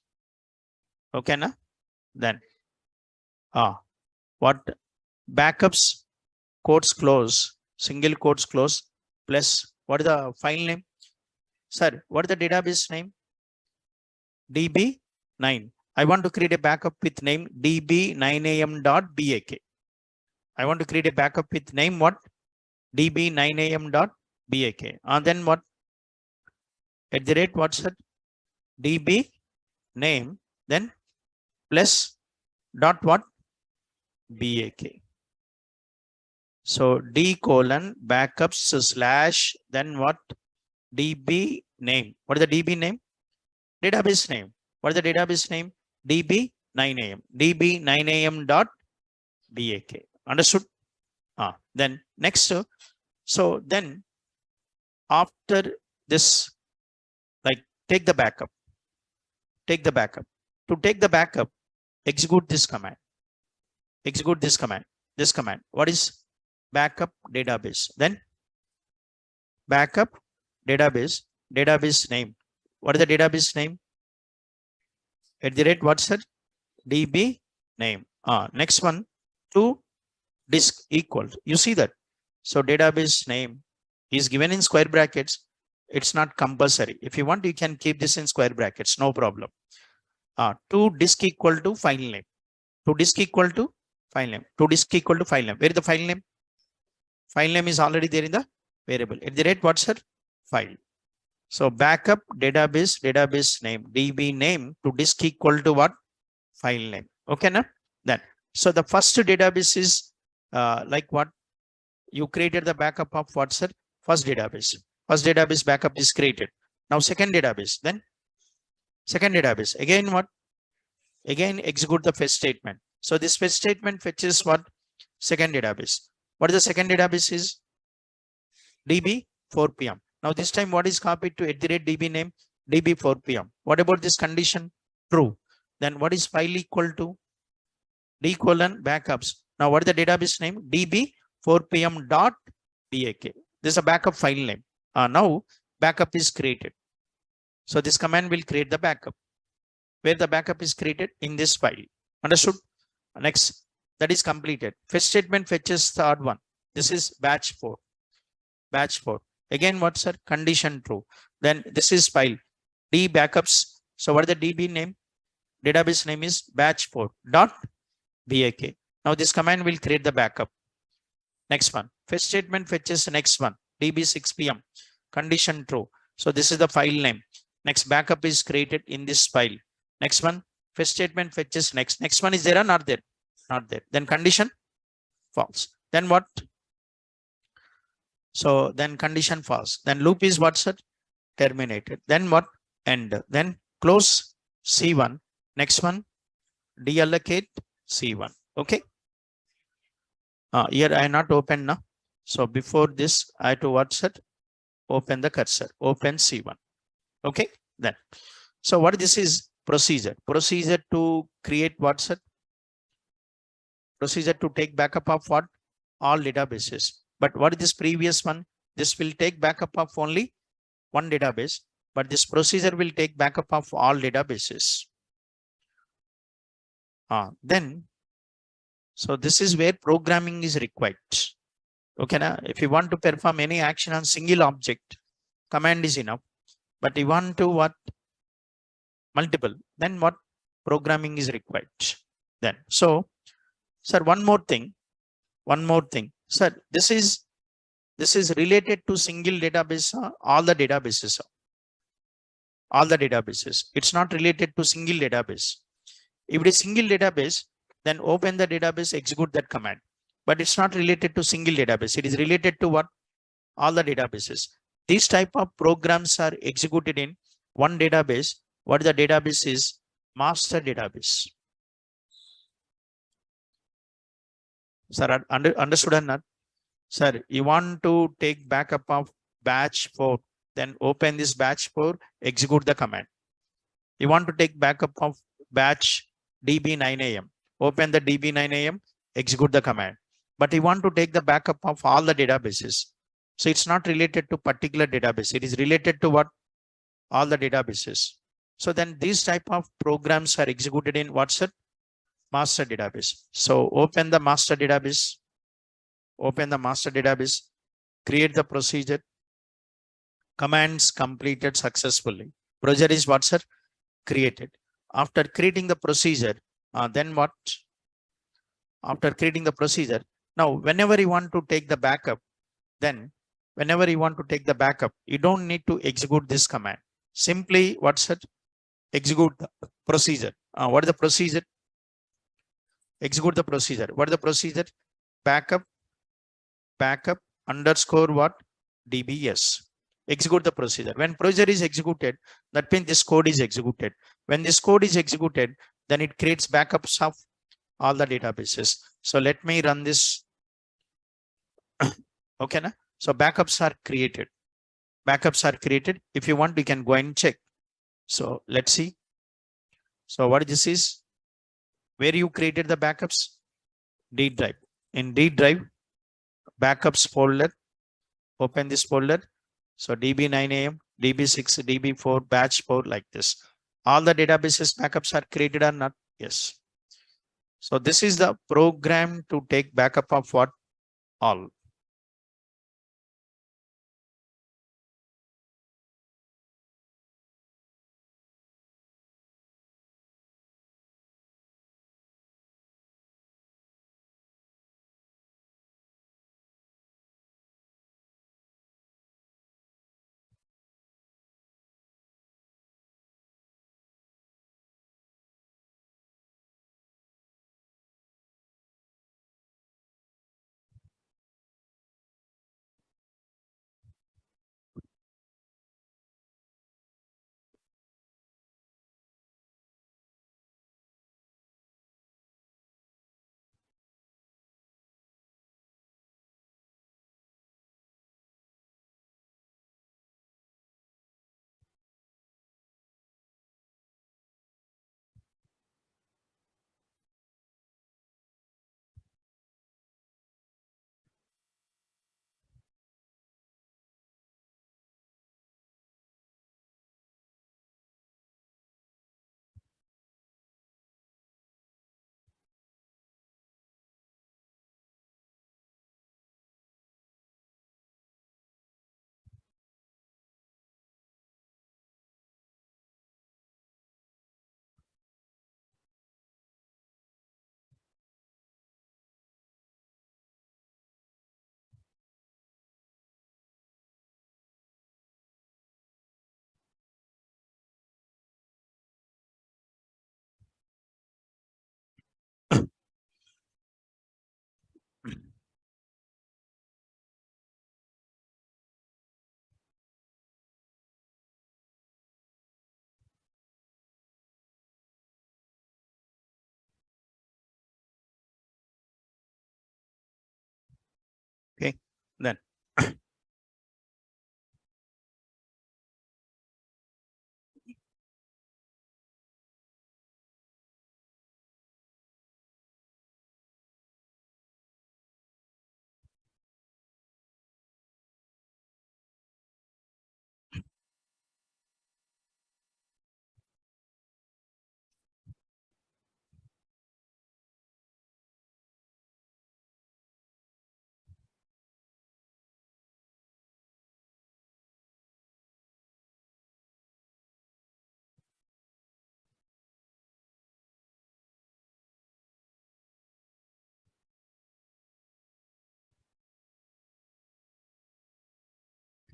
Okay, na? Then what? Backups, quotes close, single quotes close, plus what is the file name? Sir, what is the database name? DB9. I want to create a backup with name db9am.bak. I want to create a backup with name what? db9am.bak. And then what? At the rate what's that? db name, then plus dot what? bak. So d colon backups slash then what? db name. What is the db name? Database name. What is the database name? db9am. db9am dot bak. Understood? Then next. So then after this, like take the backup. Take the backup. To take the backup, execute this command. Execute this command. This command. What is backup database? Then backup database. Database name. What is the database name? At the rate what's that? db name. Next one, to disk equal. You see that? So database name is given in square brackets. It's not compulsory. If you want, you can keep this in square brackets. No problem. To disk equal to file name. To disk equal to file name. To disk equal to file name. Where is the file name? File name is already there in the variable. At the rate what's that? File. So backup database name, db name to disk equal to what? File name. Okay, now then. So the first database is like what? You created the backup of what's that? First database. First database backup is created. Now second database. Then second database. Again what? Again execute the fetch statement. So this fetch statement fetches what? Second database. What is the second database is? db 4pm. Now this time what is copied to at the rate db name? db 4pm. What about this condition? True. Then what is file equal to? D colon backups. Now what is the database name? db 4pm dot bak. This is a backup file name. Now backup is created. So this command will create the backup. Where the backup is created? In this file. Understood? Next, that is completed. Fetch statement fetches third one. This is batch 4. Batch 4. Again, what's our condition true? Then this is file d backups. So what is the db name? Database name is batch4 dot bak. Now this command will create the backup. Next one. Fetch statement fetches the next one. db 6pm. Condition true. So this is the file name. Next backup is created in this file. Next one. Fetch statement fetches next. Next one is there or not there? Not there. Then condition false. Then what? So then condition false. Then loop is what's it? Terminated. Then what? End. Then close C1. Next one, deallocate C1. Okay. Here I not open now. So before this, I have to what's it? Open the cursor. Open C1. Okay. Then. So what this is? Procedure. Procedure to create what's it? Procedure to take backup of what? All databases. But what is this previous one? This will take backup of only one database, but this procedure will take backup of all databases. Then, so this is where programming is required. Okay, now if you want to perform any action on single object, command is enough. But you want to what? Multiple, then what? Programming is required. Then, so, sir, one more thing. Sir, this is related to single database, all the databases. All the databases. It's not related to single database. If it is single database, then open the database, execute that command. But it's not related to single database. It is related to what? All the databases. These type of programs are executed in one database. What the database is? Master database. Sir, understood or not? Sir, you want to take backup of batch 4, then open this batch 4, execute the command. You want to take backup of batch DB9AM, open the DB9AM, execute the command. But you want to take the backup of all the databases. So it's not related to particular database. It is related to what? All the databases. So then these type of programs are executed in what's it? Master database. So open the master database, create the procedure, commands completed successfully. Procedure is what's it? Created. After creating the procedure, then what? After creating the procedure, now whenever you want to take the backup, then whenever you want to take the backup, you don't need to execute this command. Simply what's it? Execute the procedure. What is the procedure? Execute the procedure. What is the procedure? Backup underscore what? DBS. Execute the procedure. When procedure is executed, that means this code is executed. When this code is executed, then it creates backups of all the databases. So let me run this. Okay, na? So backups are created. If you want, you can go and check. So let's see. So what this is? Where you created the backups? D drive. In D drive, backups folder. Open this folder. So DB9AM, DB6, DB4, batch 4, like this. All the databases backups are created or not? Yes. So this is the program to take backup of what? All. Okay, then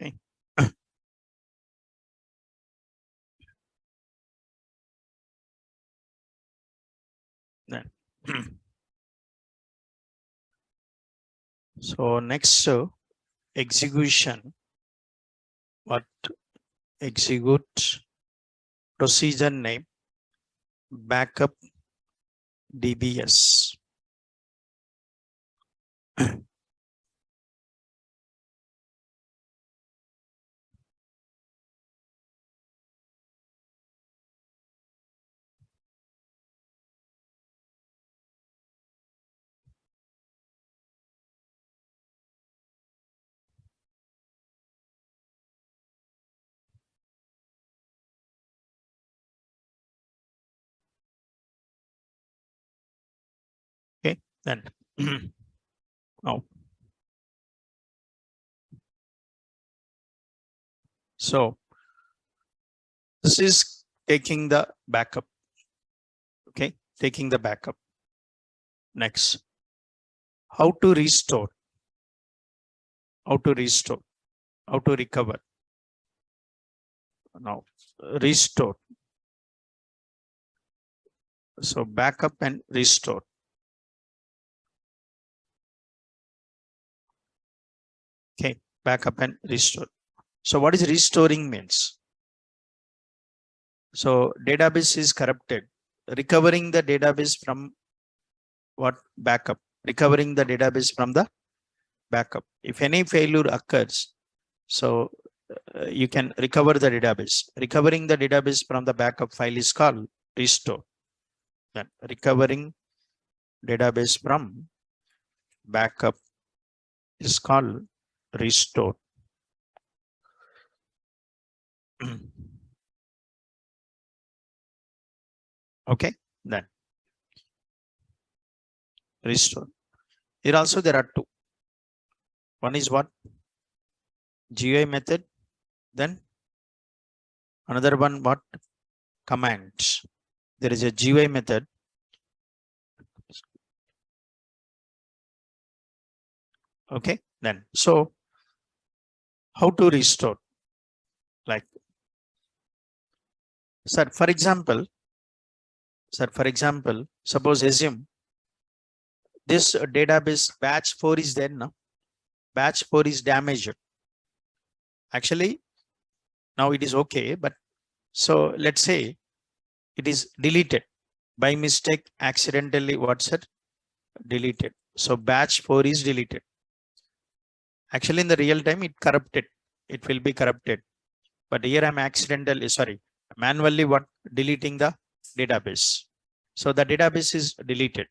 okay. Then So next execution, what execute procedure name backup DBS. Okay, then now so this is taking the backup. Okay, taking the backup. Next, how to restore, how to restore, how to recover. Now, restore. So backup and restore. Okay, backup and restore. So what is restoring means? So database is corrupted. Recovering the database from what? Backup. Recovering the database from the backup. If any failure occurs, so you can recover the database. Recovering the database from the backup file is called restore. Then recovering database from backup is called restore. Okay, then restore. Here also there are two. One is what? GUI method. Then another one what? Commands. There is a GUI method. Okay, then so how to restore? Like, sir, for example, suppose assume this database batch 4 is there now. Batch 4 is damaged. Actually, now it is okay, but so let's say it is deleted by mistake, accidentally. What's it? Deleted. So batch 4 is deleted. Actually, in the real time, it corrupted. It will be corrupted. But here I'm manually what? Deleting the database. So the database is deleted.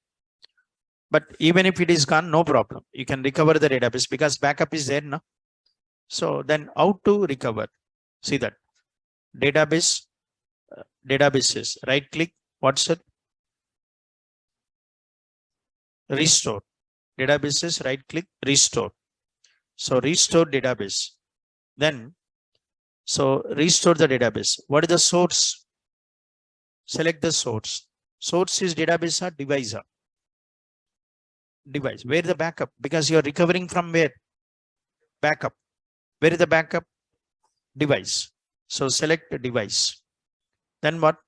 But even if it is gone, no problem. You can recover the database because backup is there now. So then how to recover? See that database, databases, right click, what's it? Restore. Databases, right click, restore. So restore database. Then, so restore the database. What is the source? Select the source. Source is database or device? Device. Where the backup? Because you are recovering from where? Backup. Where is the backup? Device. So select the device. Then what?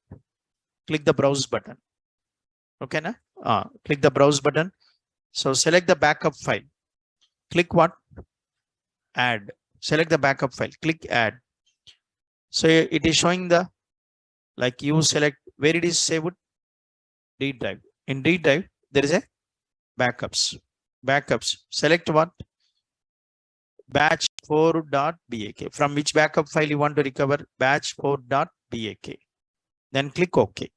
Click the browse button. Okay, na? Click the browse button. So select the backup file. Click what? Add. Select the backup file. Click add. So it is showing the, like you select where it is saved. D drive. In D drive, there is a backups. Backups. Select what? Batch 4.bak. From which backup file you want to recover? Batch 4.bak. Then click OK.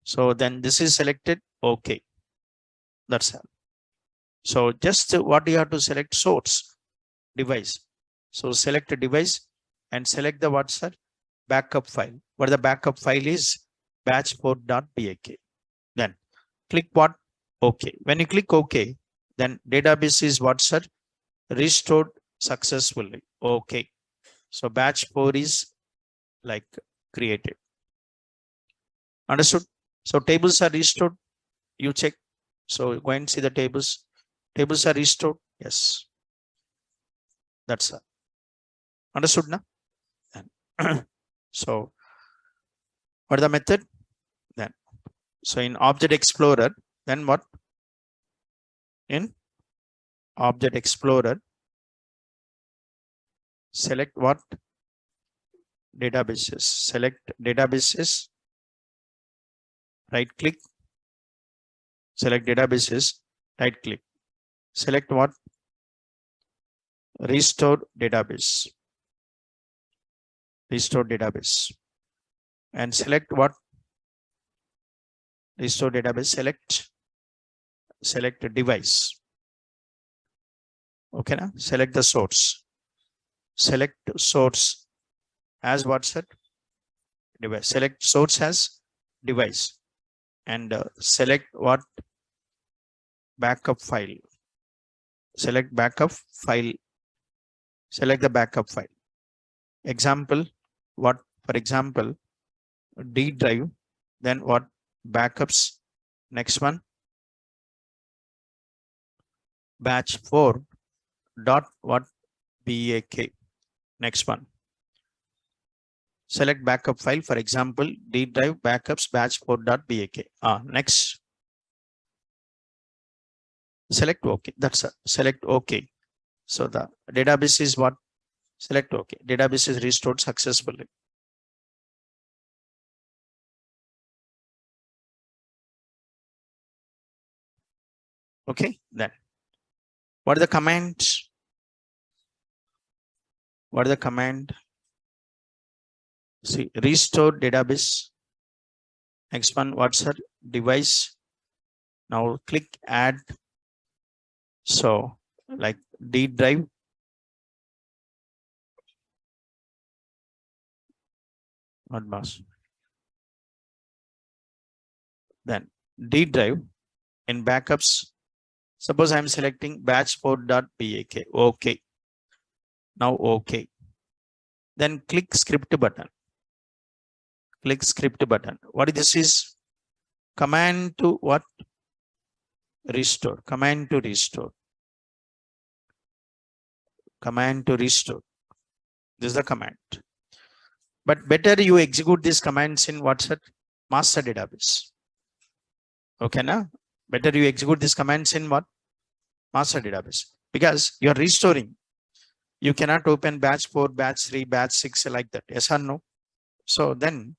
So then this is selected. OK. That's all. So just what you have to select? Source. Device. So select a device and select the what's that? Backup file. What the backup file is? Batch 4.bak. Then click what? OK. When you click OK, then database is what's that? Restored successfully. Okay. So batch 4 is like created. Understood? So tables are restored. You check. So go and see the tables. Tables are restored. Yes. That's all. Understood now? So what is the method? Then so in Object Explorer, then what? In Object Explorer. Select what? Databases. Select databases. Right click. Select databases. Right click. Select what? Restore database. Restore database. And select what? Restore database. Select device. Okay, now select the source. Select source as what's it? Device. Select source as device. And select what? Backup file. Select backup file. Select the backup file. Example, what? For example, D drive. Then what? Backups. Next one, batch 4 dot what? BAK. Next one, select backup file. For example, D drive backups batch 4 dot BAK. Next, select OK. That's it. Select OK. So the database is what? Select OK. Database is restored successfully. Okay, then what are the commands? What are the command? See, restore database. Next one, what's her? Device. Now click add. So like D drive. Not mouse. Then D drive in backups. Suppose I'm selecting batch 4.bak. Okay. Now okay. Then click script button. Click script button. What this is? Command to what? Restore. Command to restore. Command to restore. This is the command. But better you execute these commands in what's it? Master database. Okay, now better you execute these commands in what? Master database. Because you are restoring. You cannot open batch 4, batch 3, batch 6 like that. Yes or no? So then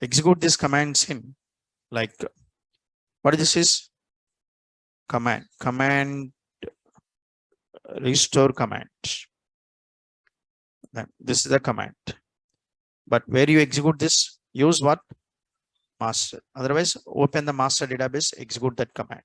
execute these commands in like what this is? Command restore command. Then this is the command. But where you execute this, use what? Master. Otherwise, open the master database, execute that command.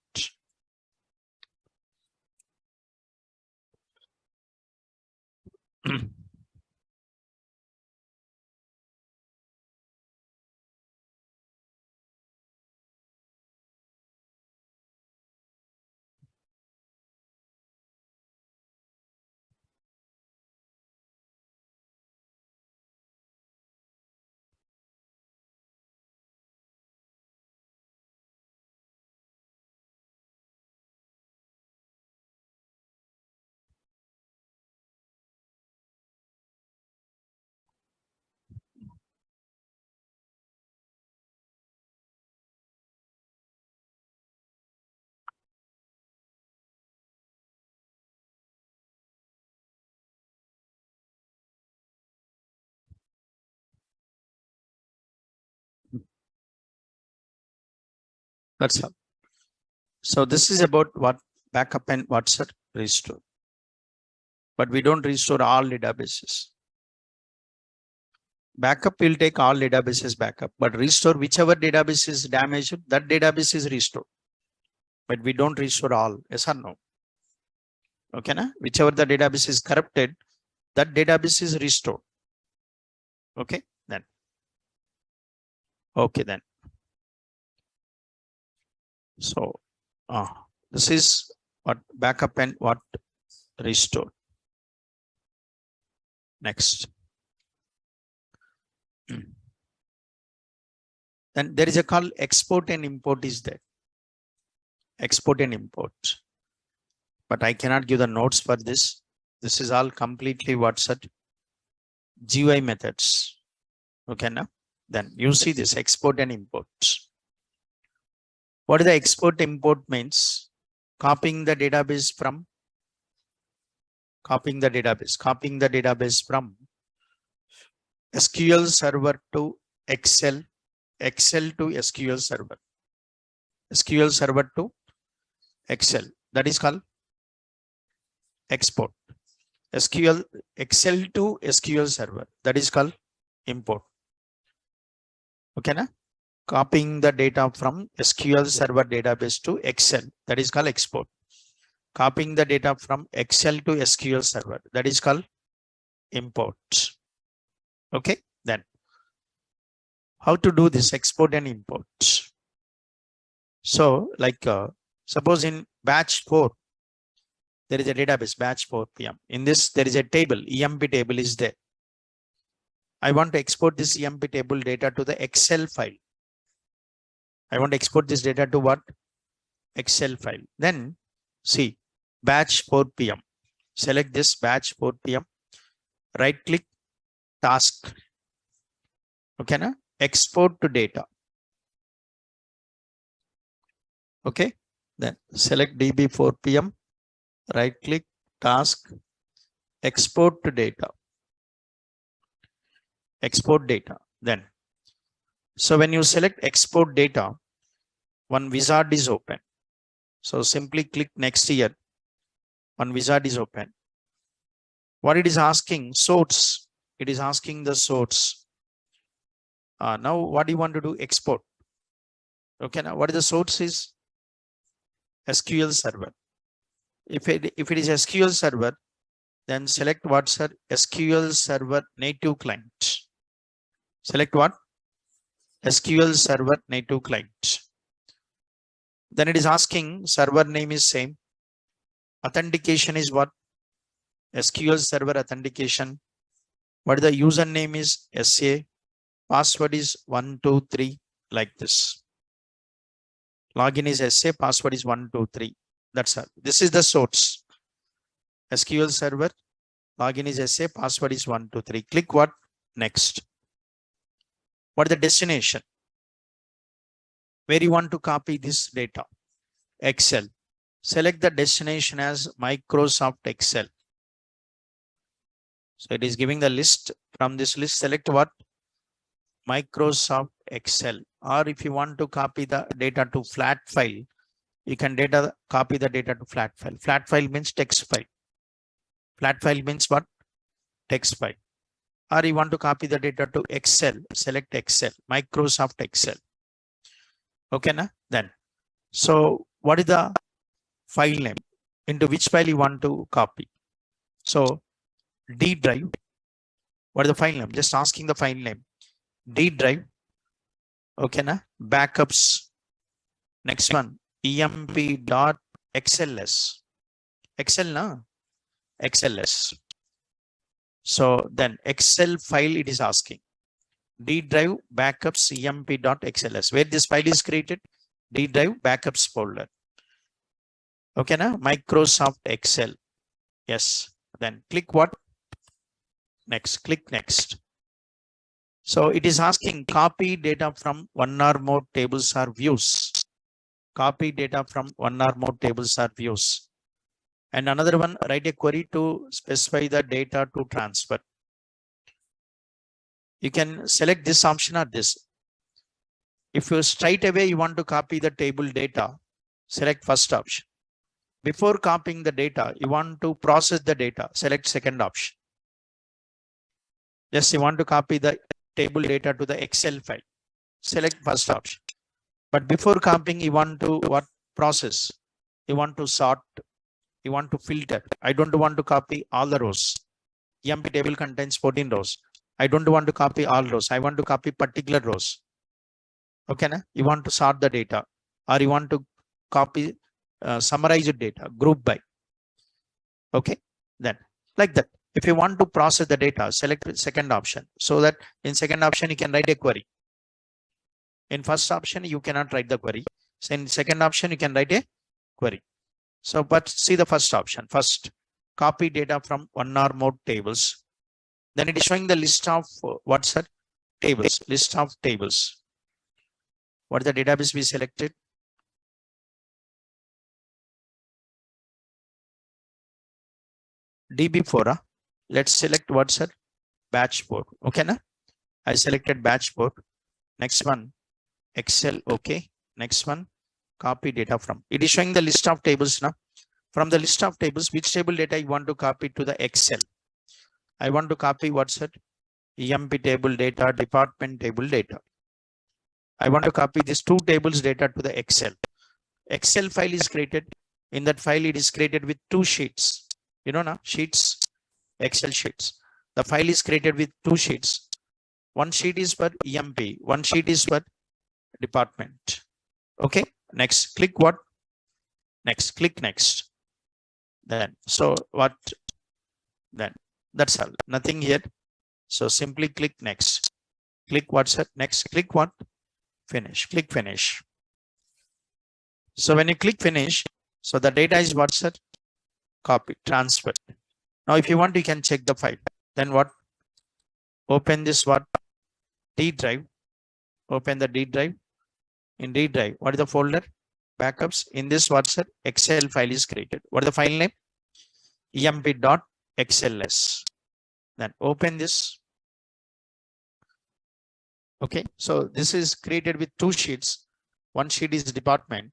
That's all. So this is about what? Backup and what's it? Restore. But we don't restore all databases. Backup will take all databases backup, but restore whichever database is damaged, that database is restored. But we don't restore all. Yes or no? Okay, na? Whichever the database is corrupted, that database is restored. Okay, then. Okay, then. So this is what? Backup and what? Restore. Next. Then there is a call export and import is there. Export and import. But I cannot give the notes for this. This is all completely what's it? GUI methods. Okay, now then you see this export and import. What is the export import means? copying the database from SQL Server to Excel, Excel to SQL Server, SQL Server to Excel. That is called export. Excel to SQL Server. That is called import. Okay, na? Copying the data from SQL Server database to Excel. That is called export. Copying the data from Excel to SQL Server. That is called import. Okay, then how to do this export and import? So like suppose in batch 4, there is a database batch 4 PM. In this, there is a table, EMP table is there. I want to export this EMP table data to the Excel file. I want to export this data to what? Excel file. Then see batch 4 PM. Select this batch 4 PM. Right click task. Okay, na? Export to data. Okay, then select DB 4 PM. Right click task, export to data. Export data. Then so when you select export data, one wizard is open. So simply click next here. One wizard is open. What it is asking? Source. It is asking the source. Now what do you want to do? Export. Okay, now what is the source is? SQL Server. If it is SQL Server, then select what, sir? SQL Server native client. Select what? SQL Server native client. Then it is asking server name is same. Authentication is what? SQL Server authentication. What is the username is SA. Password is 123 like this. Login is SA, password is 123. That's all. This is the source. SQL Server, login is SA, password is 123. Click what? Next. What is the destination? Where you want to copy this data? Excel. Select the destination as Microsoft Excel. So it is giving the list. From this list, select what? Microsoft Excel. Or if you want to copy the data to flat file, you can copy the data to flat file. Flat file means text file. Flat file means what? Text file. Or you want to copy the data to Excel, select Excel, Microsoft Excel. Okay, na? Then, so what is the file name? Into which file you want to copy? So D drive. What is the file name? Just asking the file name. D drive. Okay, na? Backups. Next one, emp.xls. Excel, na? XLS. So then Excel file it is asking. D drive backups emp.xls. Where this file is created? D drive backups folder. Okay, na? Microsoft Excel. Yes. Then click what? Next. Click next. So it is asking copy data from one or more tables or views. Copy data from one or more tables or views. And another one, write a query to specify the data to transfer. You can select this option or this. If you straight away you want to copy the table data, select first option. Before copying the data, you want to process the data, select second option. Yes, you want to copy the table data to the Excel file, select first option. But before copying, you want to what? Process. You want to sort. You want to filter. I don't want to copy all the rows. EMP table contains 14 rows. I don't want to copy all rows. I want to copy particular rows. Okay, na? You want to sort the data, or you want to copy, summarize the data, group by. Okay, then like that. If you want to process the data, select second option. So that in second option, you can write a query. In first option, you cannot write the query. So in second option, you can write a query. So, but see the first option. First, copy data from one or more tables. Then it is showing the list of what's that? Tables, list of tables. What is the database we selected? DB4. Let's select what, sir? Batch 4. Okay, na? I selected batch 4. Next one, Excel. Okay. Next one, copy data from. It is showing the list of tables now. From the list of tables, which table data I want to copy to the Excel? I want to copy what's it? EMP table data, department table data. I want to copy these two tables data to the Excel. Excel file is created. In that file, it is created with two sheets. You know now, sheets, Excel sheets. The file is created with two sheets. One sheet is for EMP, one sheet is for department. Okay, next, click what? Next, click next. Then, so what? Then, that's all, nothing here. So simply click next. Click what's it? Next, click what? Finish, click finish. So when you click finish, so the data is what's it? Copy, transfer. Now, if you want, you can check the file. Then what? Open this what? D drive. Open the D drive. In D drive, what is the folder? Backups. In this what's it? Excel file is created. What is the file name? emp.xls. Then open this. Okay, so this is created with two sheets. One sheet is department.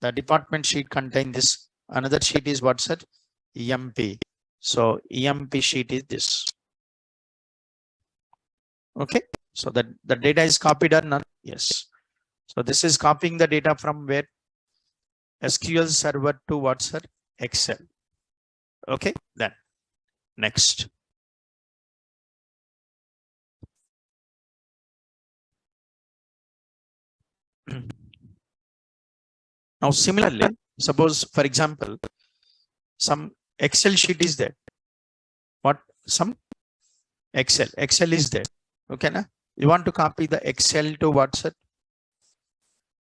The department sheet contains this. Another sheet is what's it? EMP. So EMP sheet is this. Okay, so the data is copied or not? Yes. So this is copying the data from where? SQL Server to what's it? Excel. Okay, then next. Now, similarly, suppose, for example, some Excel sheet is there. What? Some Excel is there. Okay, na? You want to copy the Excel to what's it?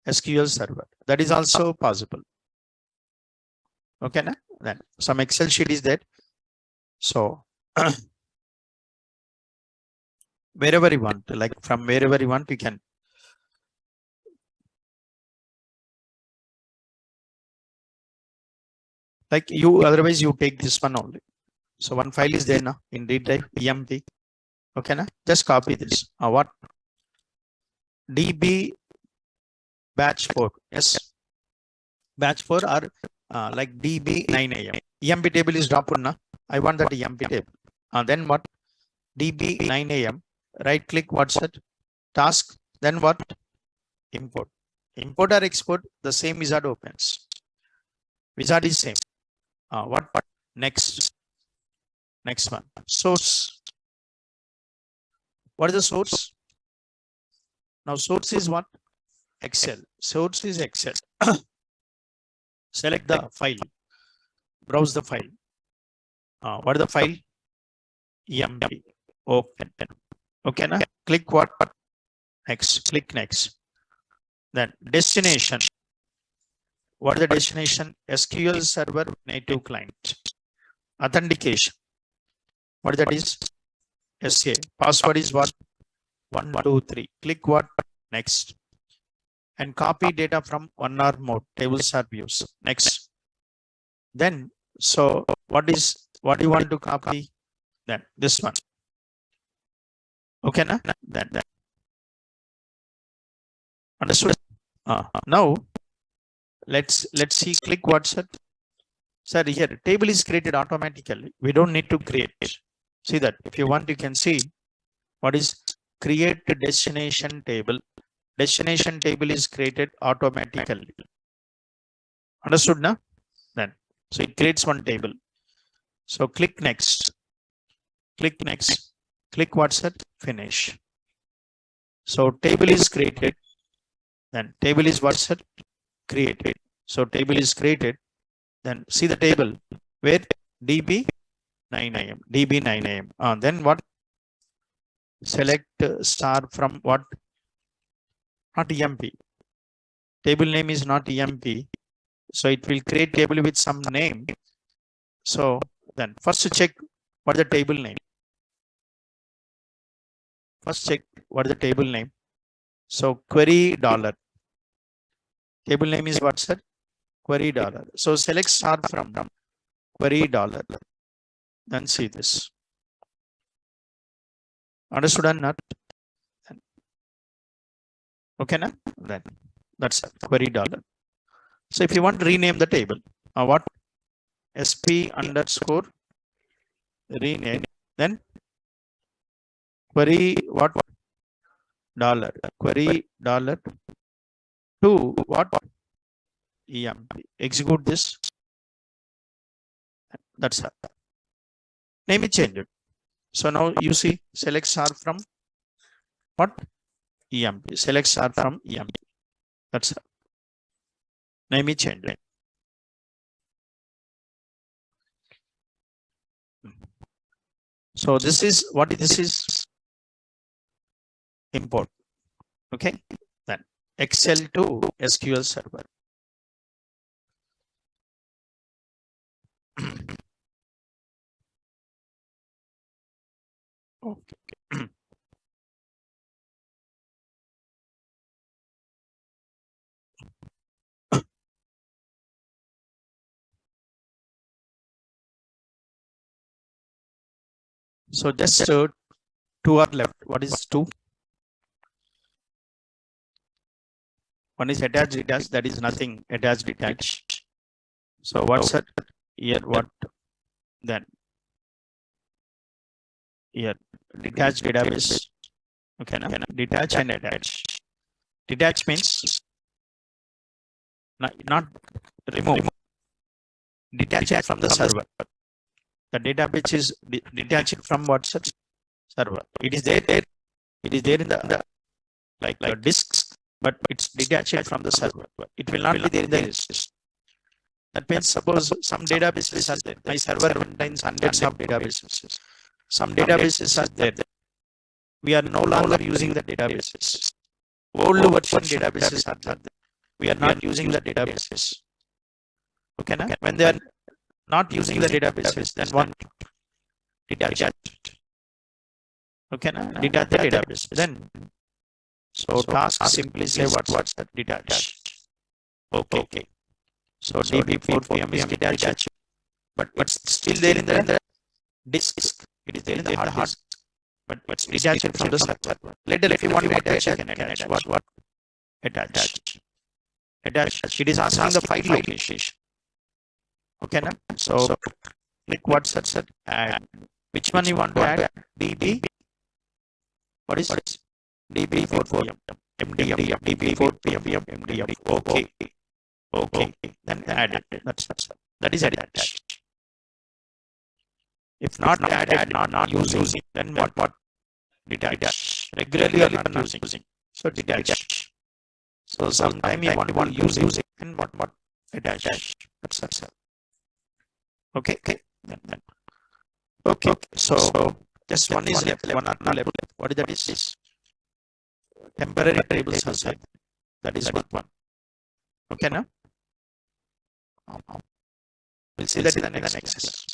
SQL Server. That is also possible. Okay, na? Then some Excel sheet is there. So wherever you want, like from wherever you want, you can. Like you, otherwise you take this one only. So one file is there now in D drive, EMP. Okay, na? Just copy this. What? DB batch 4. Yes. Batch 4 or like DB 9 AM. EMP table is dropped na. I want that EMP table. Then what? DB 9 AM. Right click, what's it? Task. Then what? Import. Import or export, the same wizard opens. Wizard is same. What? Next. Next one. Source. What is the source? Now source is what? Excel. Source is Excel. Select the file. Browse the file. What is the file? EMP. Open. Okay, na? Click what? Next. Click next. Then destination. What is the destination? SQL Server native client. Authentication. What that is? SA. Password is what? 1, 2, 3. Click what? Next. And copy data from one or more tables or views. Next. Then, so what do you want to copy? Then this one. Okay, na? Then. Understood? Now, let's see. Click what's it? Sir, here table is created automatically. We don't need to create. See that. If you want, you can see what is create destination table. Destination table is created automatically. Understood now? Then, so it creates one table. So click next. Click next. Click what's it? Finish. So table is created. Then table is what's it? Created. So table is created. Then see the table where DB 9 AM. DB 9 AM. Then what? Select star from what? Not EMP. Table name is not EMP. So it will create table with some name. So then first check what is the table name. First check what is the table name. So query dollar. Table name is what, sir? Query dollar. So select star from query dollar. Then see this. Understood or not? Okay, now then that's query dollar. So if you want to rename the table, what sp underscore rename, then query what dollar, query dollar to what emp. Execute this. That's how. Name is changed. So now you see select star from what emp. Select star from emp. That's how. Name is changed. So this is what this is import. Okay, then Excel to SQL Server. Okay. So just two are left. What is two? One is attached detached. That is nothing. Attached detached. So what's that here? What then? Here detached database. Okay, now detach and attach. Detach means not remove. Detach it from the server. The database is detached from what server. It is there. It is there in the like disks, but it's detached from the server. It will not be there in the list. That means suppose some databases are there. My server contains hundreds of databases. Some databases are there. We are no longer using the databases. Old version databases are there. We are not using the databases. Okay, now when they are not using the databases, then one detach. Okay, now detach the database. Then so task simply say what's that detach. Okay. So DB4 PM is detached, but it's still there in the disk. It is there in the hard disk, but it's detached from the server. Later, if you want to attach, you can attach. What attach? Attach. It is asking the file location. Okay, now so click what's that add. Which one you want to add? DB. What is DB4 PM? MDM. DB4 PM. MDM. Okay. Then add it. That is attached. If not added, not using, then what? Detach. Regularly you are not using. So detach. So sometime you want to use it and what attach. That's it. Okay. Then. Okay. So just one is left. One or two left. What is that? Is temporary tables are there. That is one. Okay, now we'll see that in the next class.